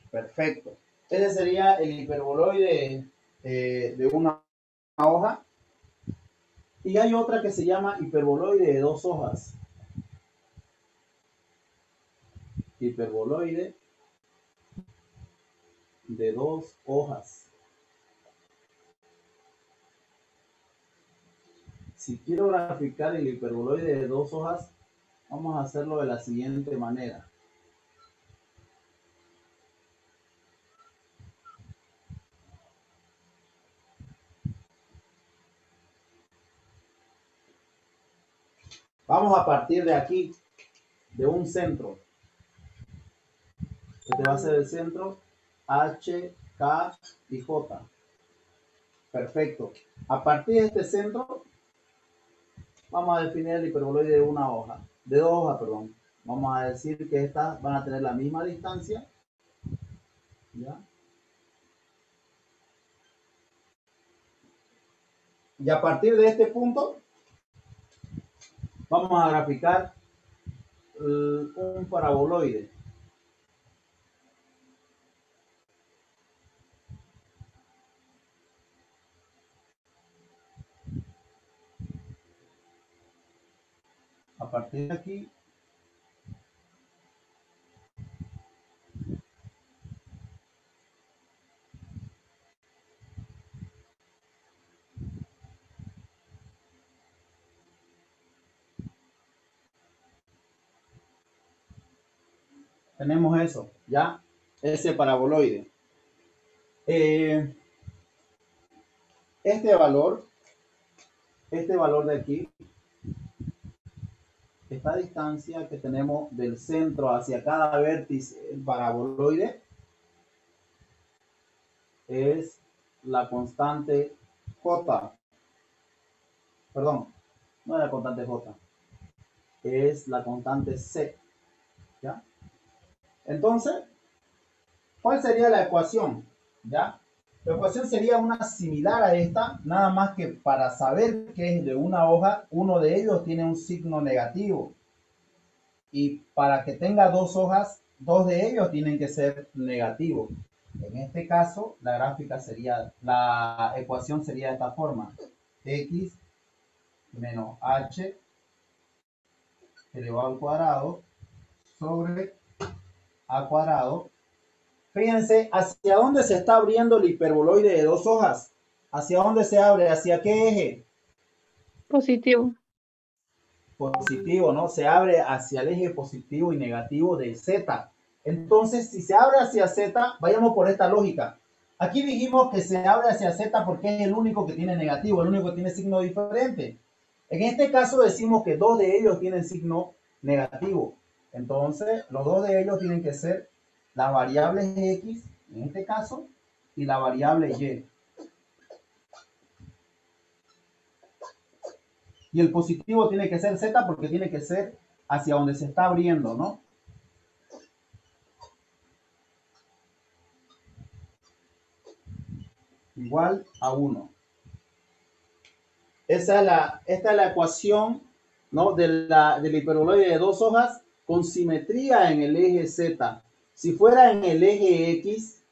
Speaker 1: Perfecto. Ese sería el hiperboloide de una hoja. Y hay otra que se llama hiperboloide de dos hojas. Hiperboloide de dos hojas. Si quiero graficar el hiperboloide de dos hojas, vamos a hacerlo de la siguiente manera. Vamos a partir de aquí, de un centro. Este va a ser el centro H, K y J. Perfecto. A partir de este centro, vamos a definir el hiperboloide de una hoja. De dos hojas, perdón. Vamos a decir que estas van a tener la misma distancia. ¿Ya? Y a partir de este punto, vamos a graficar un paraboloide. a partir de aquí, tenemos eso, ¿ya? Ese paraboloide. Este valor de aquí, esta distancia que tenemos del centro hacia cada vértice del paraboloide, es la constante J. Perdón, no es la constante J, es la constante C. ¿Ya? Entonces, ¿cuál sería la ecuación? ¿Ya? La ecuación sería una similar a esta, nada más que para saber que es de una hoja, uno de ellos tiene un signo negativo. Y para que tenga dos hojas, dos de ellos tienen que ser negativos. En este caso, la gráfica sería, la ecuación sería de esta forma. X menos H elevado al cuadrado sobre A cuadrado. Fíjense, ¿hacia dónde se está abriendo el hiperboloide de dos hojas? ¿Hacia dónde se abre? ¿Hacia qué eje?
Speaker 4: Positivo.
Speaker 1: Positivo, ¿no? Se abre hacia el eje positivo y negativo de Z. Entonces, si se abre hacia Z, vayamos por esta lógica. Aquí dijimos que se abre hacia Z porque es el único que tiene negativo, el único que tiene signo diferente. En este caso decimos que dos de ellos tienen signo negativo. Entonces, los dos de ellos tienen que ser las variables X, en este caso, y la variable Y. Y el positivo tiene que ser Z porque tiene que ser hacia donde se está abriendo, ¿no? Igual a 1. Esta es la ecuación, ¿no? del hiperboloide de dos hojas con simetría en el eje Z. Si fuera en el eje X,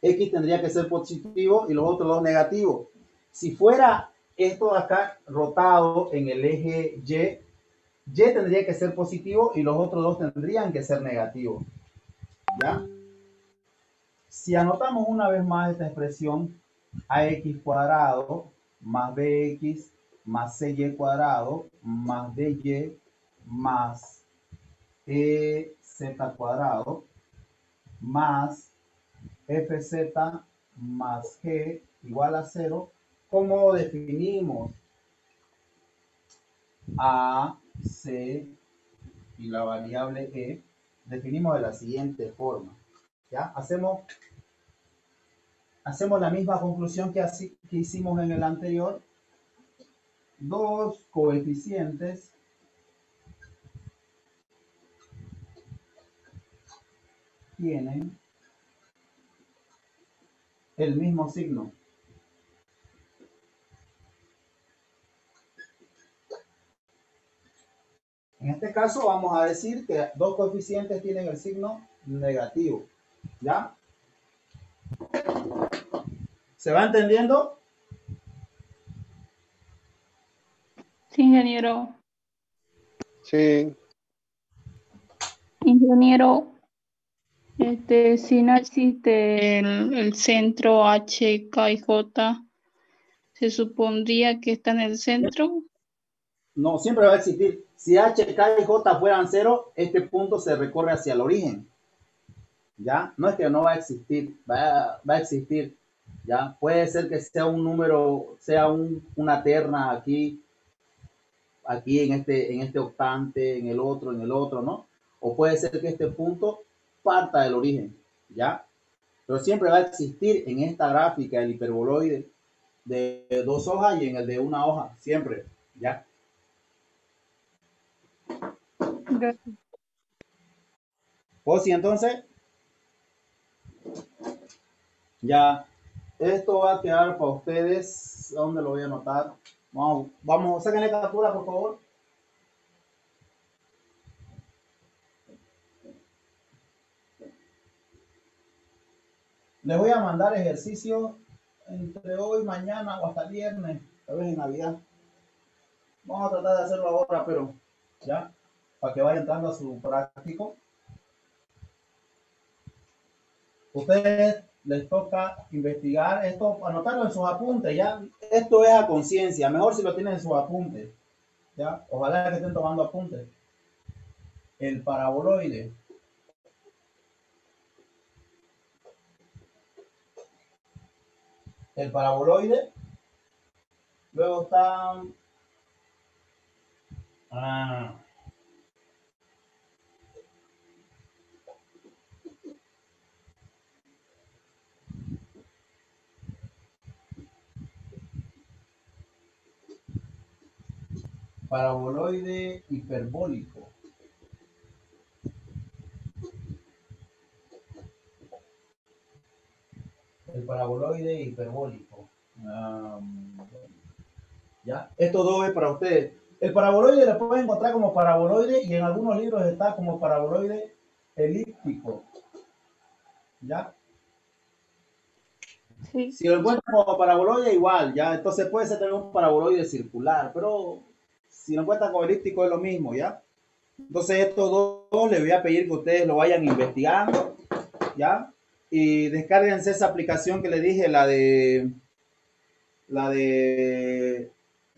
Speaker 1: X tendría que ser positivo y los otros dos negativos. Si fuera esto de acá rotado en el eje Y tendría que ser positivo y los otros dos tendrían que ser negativos. ¿Ya? Si anotamos una vez más esta expresión, ax cuadrado más bx más cy cuadrado más dy más ez cuadrado más fz más g igual a 0, ¿cómo definimos a, c y la variable e? Definimos de la siguiente forma. ¿Ya? Hacemos la misma conclusión que hicimos en el anterior. Dos coeficientes tienen el mismo signo. En este caso vamos a decir que dos coeficientes tienen el signo negativo. ¿Ya? ¿Se va entendiendo?
Speaker 4: Sí, ingeniero.
Speaker 7: Sí.
Speaker 4: Ingeniero, si no existe el centro H, K y J, ¿se supondría que está en el centro?
Speaker 1: No, siempre va a existir. Si H, K y J fueran 0, este punto se recorre hacia el origen. ¿Ya? No es que no va a existir, va a existir. ¿Ya? Puede ser que sea un número, sea una terna aquí en este octante, en el otro, ¿no? O puede ser que este punto parta del origen, ¿ya? Pero siempre va a existir en esta gráfica el hiperboloide de dos hojas y en el de una hoja, siempre, ¿ya?
Speaker 4: Gracias.
Speaker 1: O si entonces, ya, esto va a quedar para ustedes. ¿Dónde lo voy a anotar? Vamos, sáquenle captura, por favor. Les voy a mandar ejercicios entre hoy, mañana o hasta el viernes, tal vez en Navidad. Vamos a tratar de hacerlo ahora, pero ya. para que vaya entrando a su práctico. Ustedes les toca investigar esto, anotarlo en sus apuntes, ¿ya? Esto es a conciencia, mejor si lo tienen en sus apuntes, ¿ya? Ojalá que estén tomando apuntes. El paraboloide. El paraboloide. Luego está... paraboloide hiperbólico. El paraboloide hiperbólico. ¿Ya? Estos dos es para ustedes. El paraboloide lo pueden encontrar como paraboloide y en algunos libros está como paraboloide elíptico. ¿Ya?
Speaker 4: Sí.
Speaker 1: Si lo encuentran como paraboloide, igual, ¿ya? Entonces puede ser también un paraboloide circular, pero si lo encuentran como elíptico es lo mismo, ¿ya? Entonces estos dos les voy a pedir que ustedes lo vayan investigando, ¿ya? Y descárguense esa aplicación que les dije, la de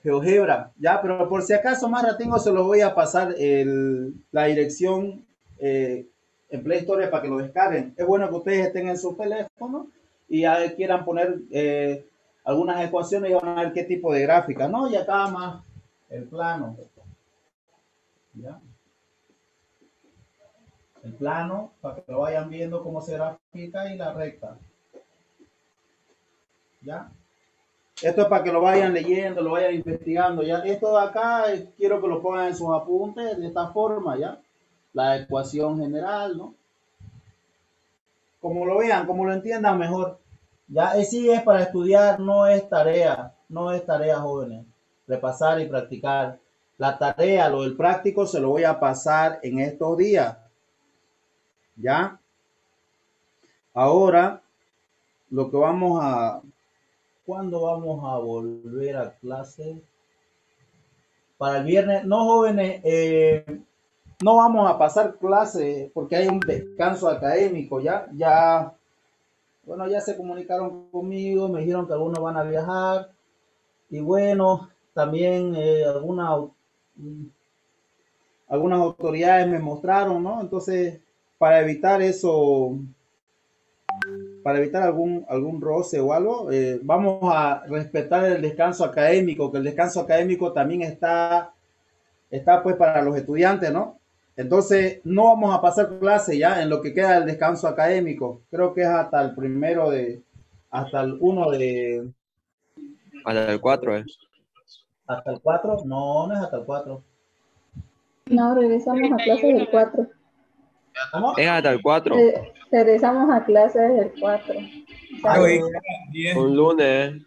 Speaker 1: GeoGebra, ¿ya? Pero por si acaso más ratingo se los voy a pasar la dirección en Play Store para que lo descarguen. Es bueno que ustedes estén en su teléfono y ya quieran poner algunas ecuaciones y van a ver qué tipo de gráfica, ¿no? Y acá más el plano, ¿ya? El plano, para que lo vayan viendo cómo se grafica y la recta, ¿ya? Esto es para que lo vayan leyendo, lo vayan investigando, ¿ya? Esto de acá quiero que lo pongan en sus apuntes de esta forma, ¿ya? La ecuación general, ¿no? Como lo vean, como lo entiendan mejor. Ya, sí es para estudiar, no es tarea, jóvenes. Repasar y practicar. La tarea, lo del práctico, se lo voy a pasar en estos días. ¿Ya? Ahora, lo que vamos a... ¿Cuándo vamos a volver a clase? Para el viernes. No, jóvenes, no vamos a pasar clase porque hay un descanso académico, ¿ya? Bueno, ya se comunicaron conmigo, me dijeron que algunos van a viajar y bueno, también algunas autoridades me mostraron, ¿no? Entonces, para evitar eso, para evitar algún roce o algo, vamos a respetar el descanso académico, que el descanso académico también está pues para los estudiantes, ¿no? Entonces, no vamos a pasar clase ya en lo que queda del descanso académico. Creo que es hasta el 1 de, hasta el 1 de...
Speaker 8: Hasta el 4, ¿eh?
Speaker 1: ¿Hasta el 4? No, no es hasta el 4.
Speaker 9: No, regresamos a clases el 4.
Speaker 1: ¿Cómo?
Speaker 8: Es hasta el 4.
Speaker 9: Regresamos a clases el 4.
Speaker 8: Un lunes.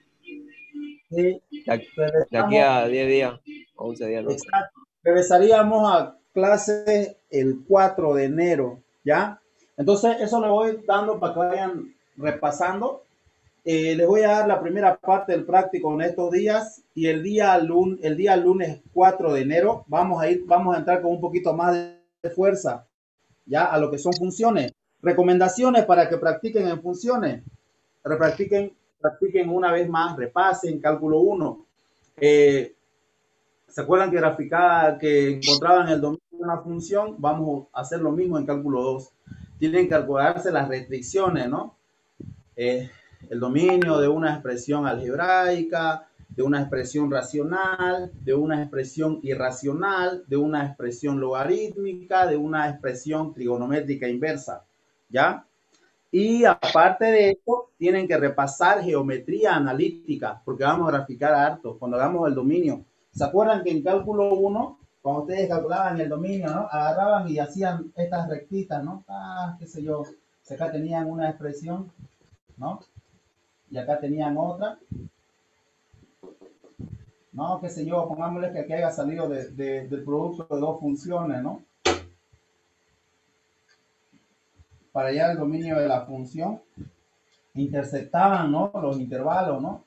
Speaker 1: Sí,
Speaker 8: De aquí a 10 días, 11 días, ¿no?
Speaker 1: Exacto. Regresaríamos a clases el 4 de enero, ¿ya? Entonces, eso le voy dando para que vayan repasando. Les voy a dar la primera parte del práctico en estos días y el día lunes 4 de enero vamos a entrar con un poquito más de fuerza, ya, a lo que son funciones. Recomendaciones para que practiquen en funciones. Practiquen una vez más, repasen cálculo 1. ¿Se acuerdan que encontraban el dominio de una función? Vamos a hacer lo mismo en cálculo 2. Tienen que calcularse las restricciones, ¿no? El dominio de una expresión algebraica, de una expresión racional, de una expresión irracional, de una expresión logarítmica, de una expresión trigonométrica inversa, ¿ya? Y aparte de esto, tienen que repasar geometría analítica, porque vamos a graficar harto cuando hagamos el dominio. ¿Se acuerdan que en cálculo 1, cuando ustedes calculaban el dominio, ¿no? Agarraban y hacían estas rectitas, ¿no? Qué sé yo, acá tenían una expresión, ¿no? Y acá tenían otra. No, qué sé yo, pongámosle que aquí haya salido del producto de dos funciones, ¿no? Para hallar el dominio de la función, intersectaban, ¿no? Los intervalos, ¿no?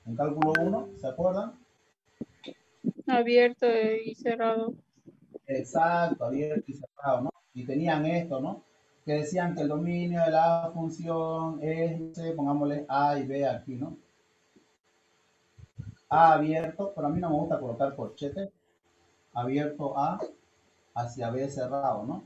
Speaker 1: En cálculo 1, ¿se acuerdan?
Speaker 4: Abierto y cerrado.
Speaker 1: Exacto, abierto y cerrado, ¿no? Y tenían esto, ¿no? Que decían que el dominio de la función es, pongámosle A y B aquí, ¿no? A abierto, pero a mí no me gusta colocar corchete. Abierto A hacia B cerrado, ¿no?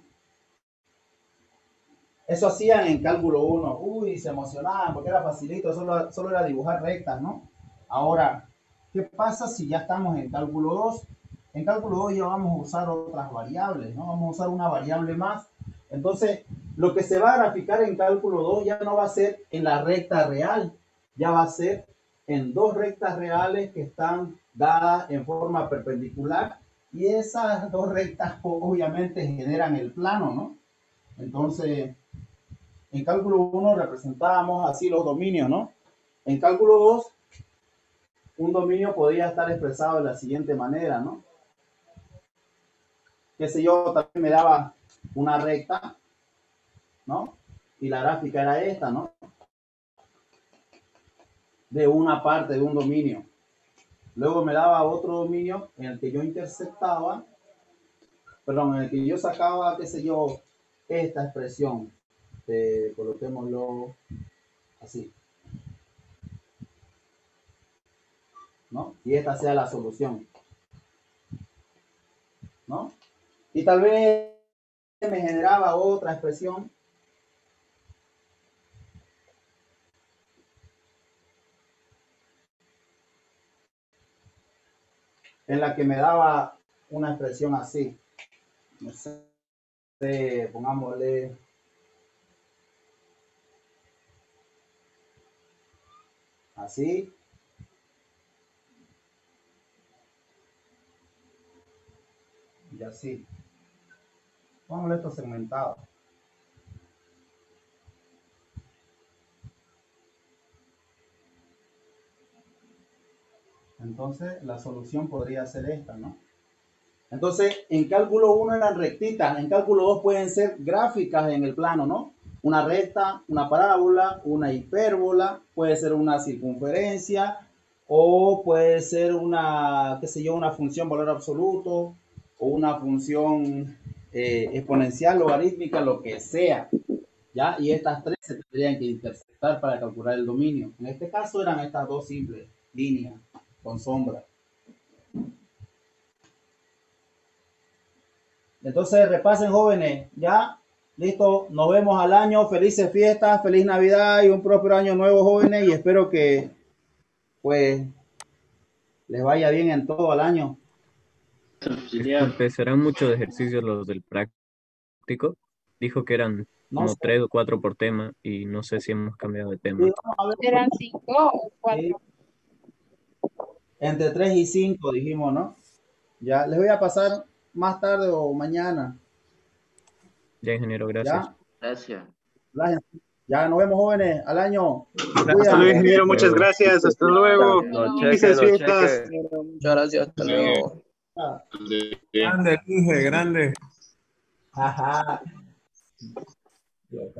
Speaker 1: Eso hacían en cálculo 1. Uy, se emocionaban porque era facilito, solo era dibujar rectas, ¿no? Ahora, ¿qué pasa si ya estamos en cálculo 2? En cálculo 2 ya vamos a usar otras variables, ¿no? Vamos a usar una variable más. Entonces, lo que se va a graficar en cálculo 2 ya no va a ser en la recta real, ya va a ser en dos rectas reales que están dadas en forma perpendicular y esas dos rectas obviamente generan el plano, ¿no? Entonces, en cálculo 1 representábamos así los dominios, ¿no? En cálculo 2, un dominio podría estar expresado de la siguiente manera, ¿no? Qué sé yo, también me daba una recta, ¿no? Y la gráfica era esta, ¿no? De una parte de un dominio. Luego me daba otro dominio en el que yo interceptaba, perdón, en el que yo sacaba, qué sé yo, esta expresión. Coloquémoslo así, ¿no? Y esta sea la solución, ¿no? Y tal vez me generaba otra expresión en la que me daba una expresión así. No sé, pongámosle así. Y así. Pongámosle esto segmentado. Entonces, la solución podría ser esta, ¿no? Entonces, en cálculo 1 eran rectitas, en cálculo 2 pueden ser gráficas en el plano, ¿no? Una recta, una parábola, una hipérbola, puede ser una circunferencia o puede ser una, qué sé yo, una función valor absoluto o una función exponencial, logarítmica, lo que sea, ¿ya? Y estas tres se tendrían que interceptar para calcular el dominio. En este caso eran estas dos simples líneas con sombra. Entonces repasen, jóvenes, ya, listo, nos vemos al año, felices fiestas, feliz Navidad y un próspero año nuevo, jóvenes, y espero que pues les vaya bien en todo el año.
Speaker 3: Disculpe, ¿serán muchos ejercicios los del práctico? Dijo que eran
Speaker 1: No
Speaker 3: como
Speaker 1: sé,
Speaker 3: 3 o 4 por tema y no sé si hemos cambiado de tema.
Speaker 1: sí, vamos a ver,
Speaker 4: ¿Eran 5 o 4?
Speaker 1: sí, entre 3 y 5 dijimos, ¿no? Ya, les voy a pasar más tarde o mañana,
Speaker 3: Ya, ingeniero, gracias.
Speaker 1: ¿ya?
Speaker 10: Gracias.
Speaker 1: Ya, nos vemos, jóvenes, al año.
Speaker 7: Hasta luego,
Speaker 1: Cuídense.
Speaker 7: ingeniero. Muchas
Speaker 3: Luego.
Speaker 7: gracias. Hasta luego.
Speaker 8: No
Speaker 7: Felices
Speaker 8: cheque, no
Speaker 7: fiestas.
Speaker 8: cheque.
Speaker 10: Muchas gracias. Hasta luego.
Speaker 6: Grande, Inge, grande.
Speaker 1: Ajá. Dios,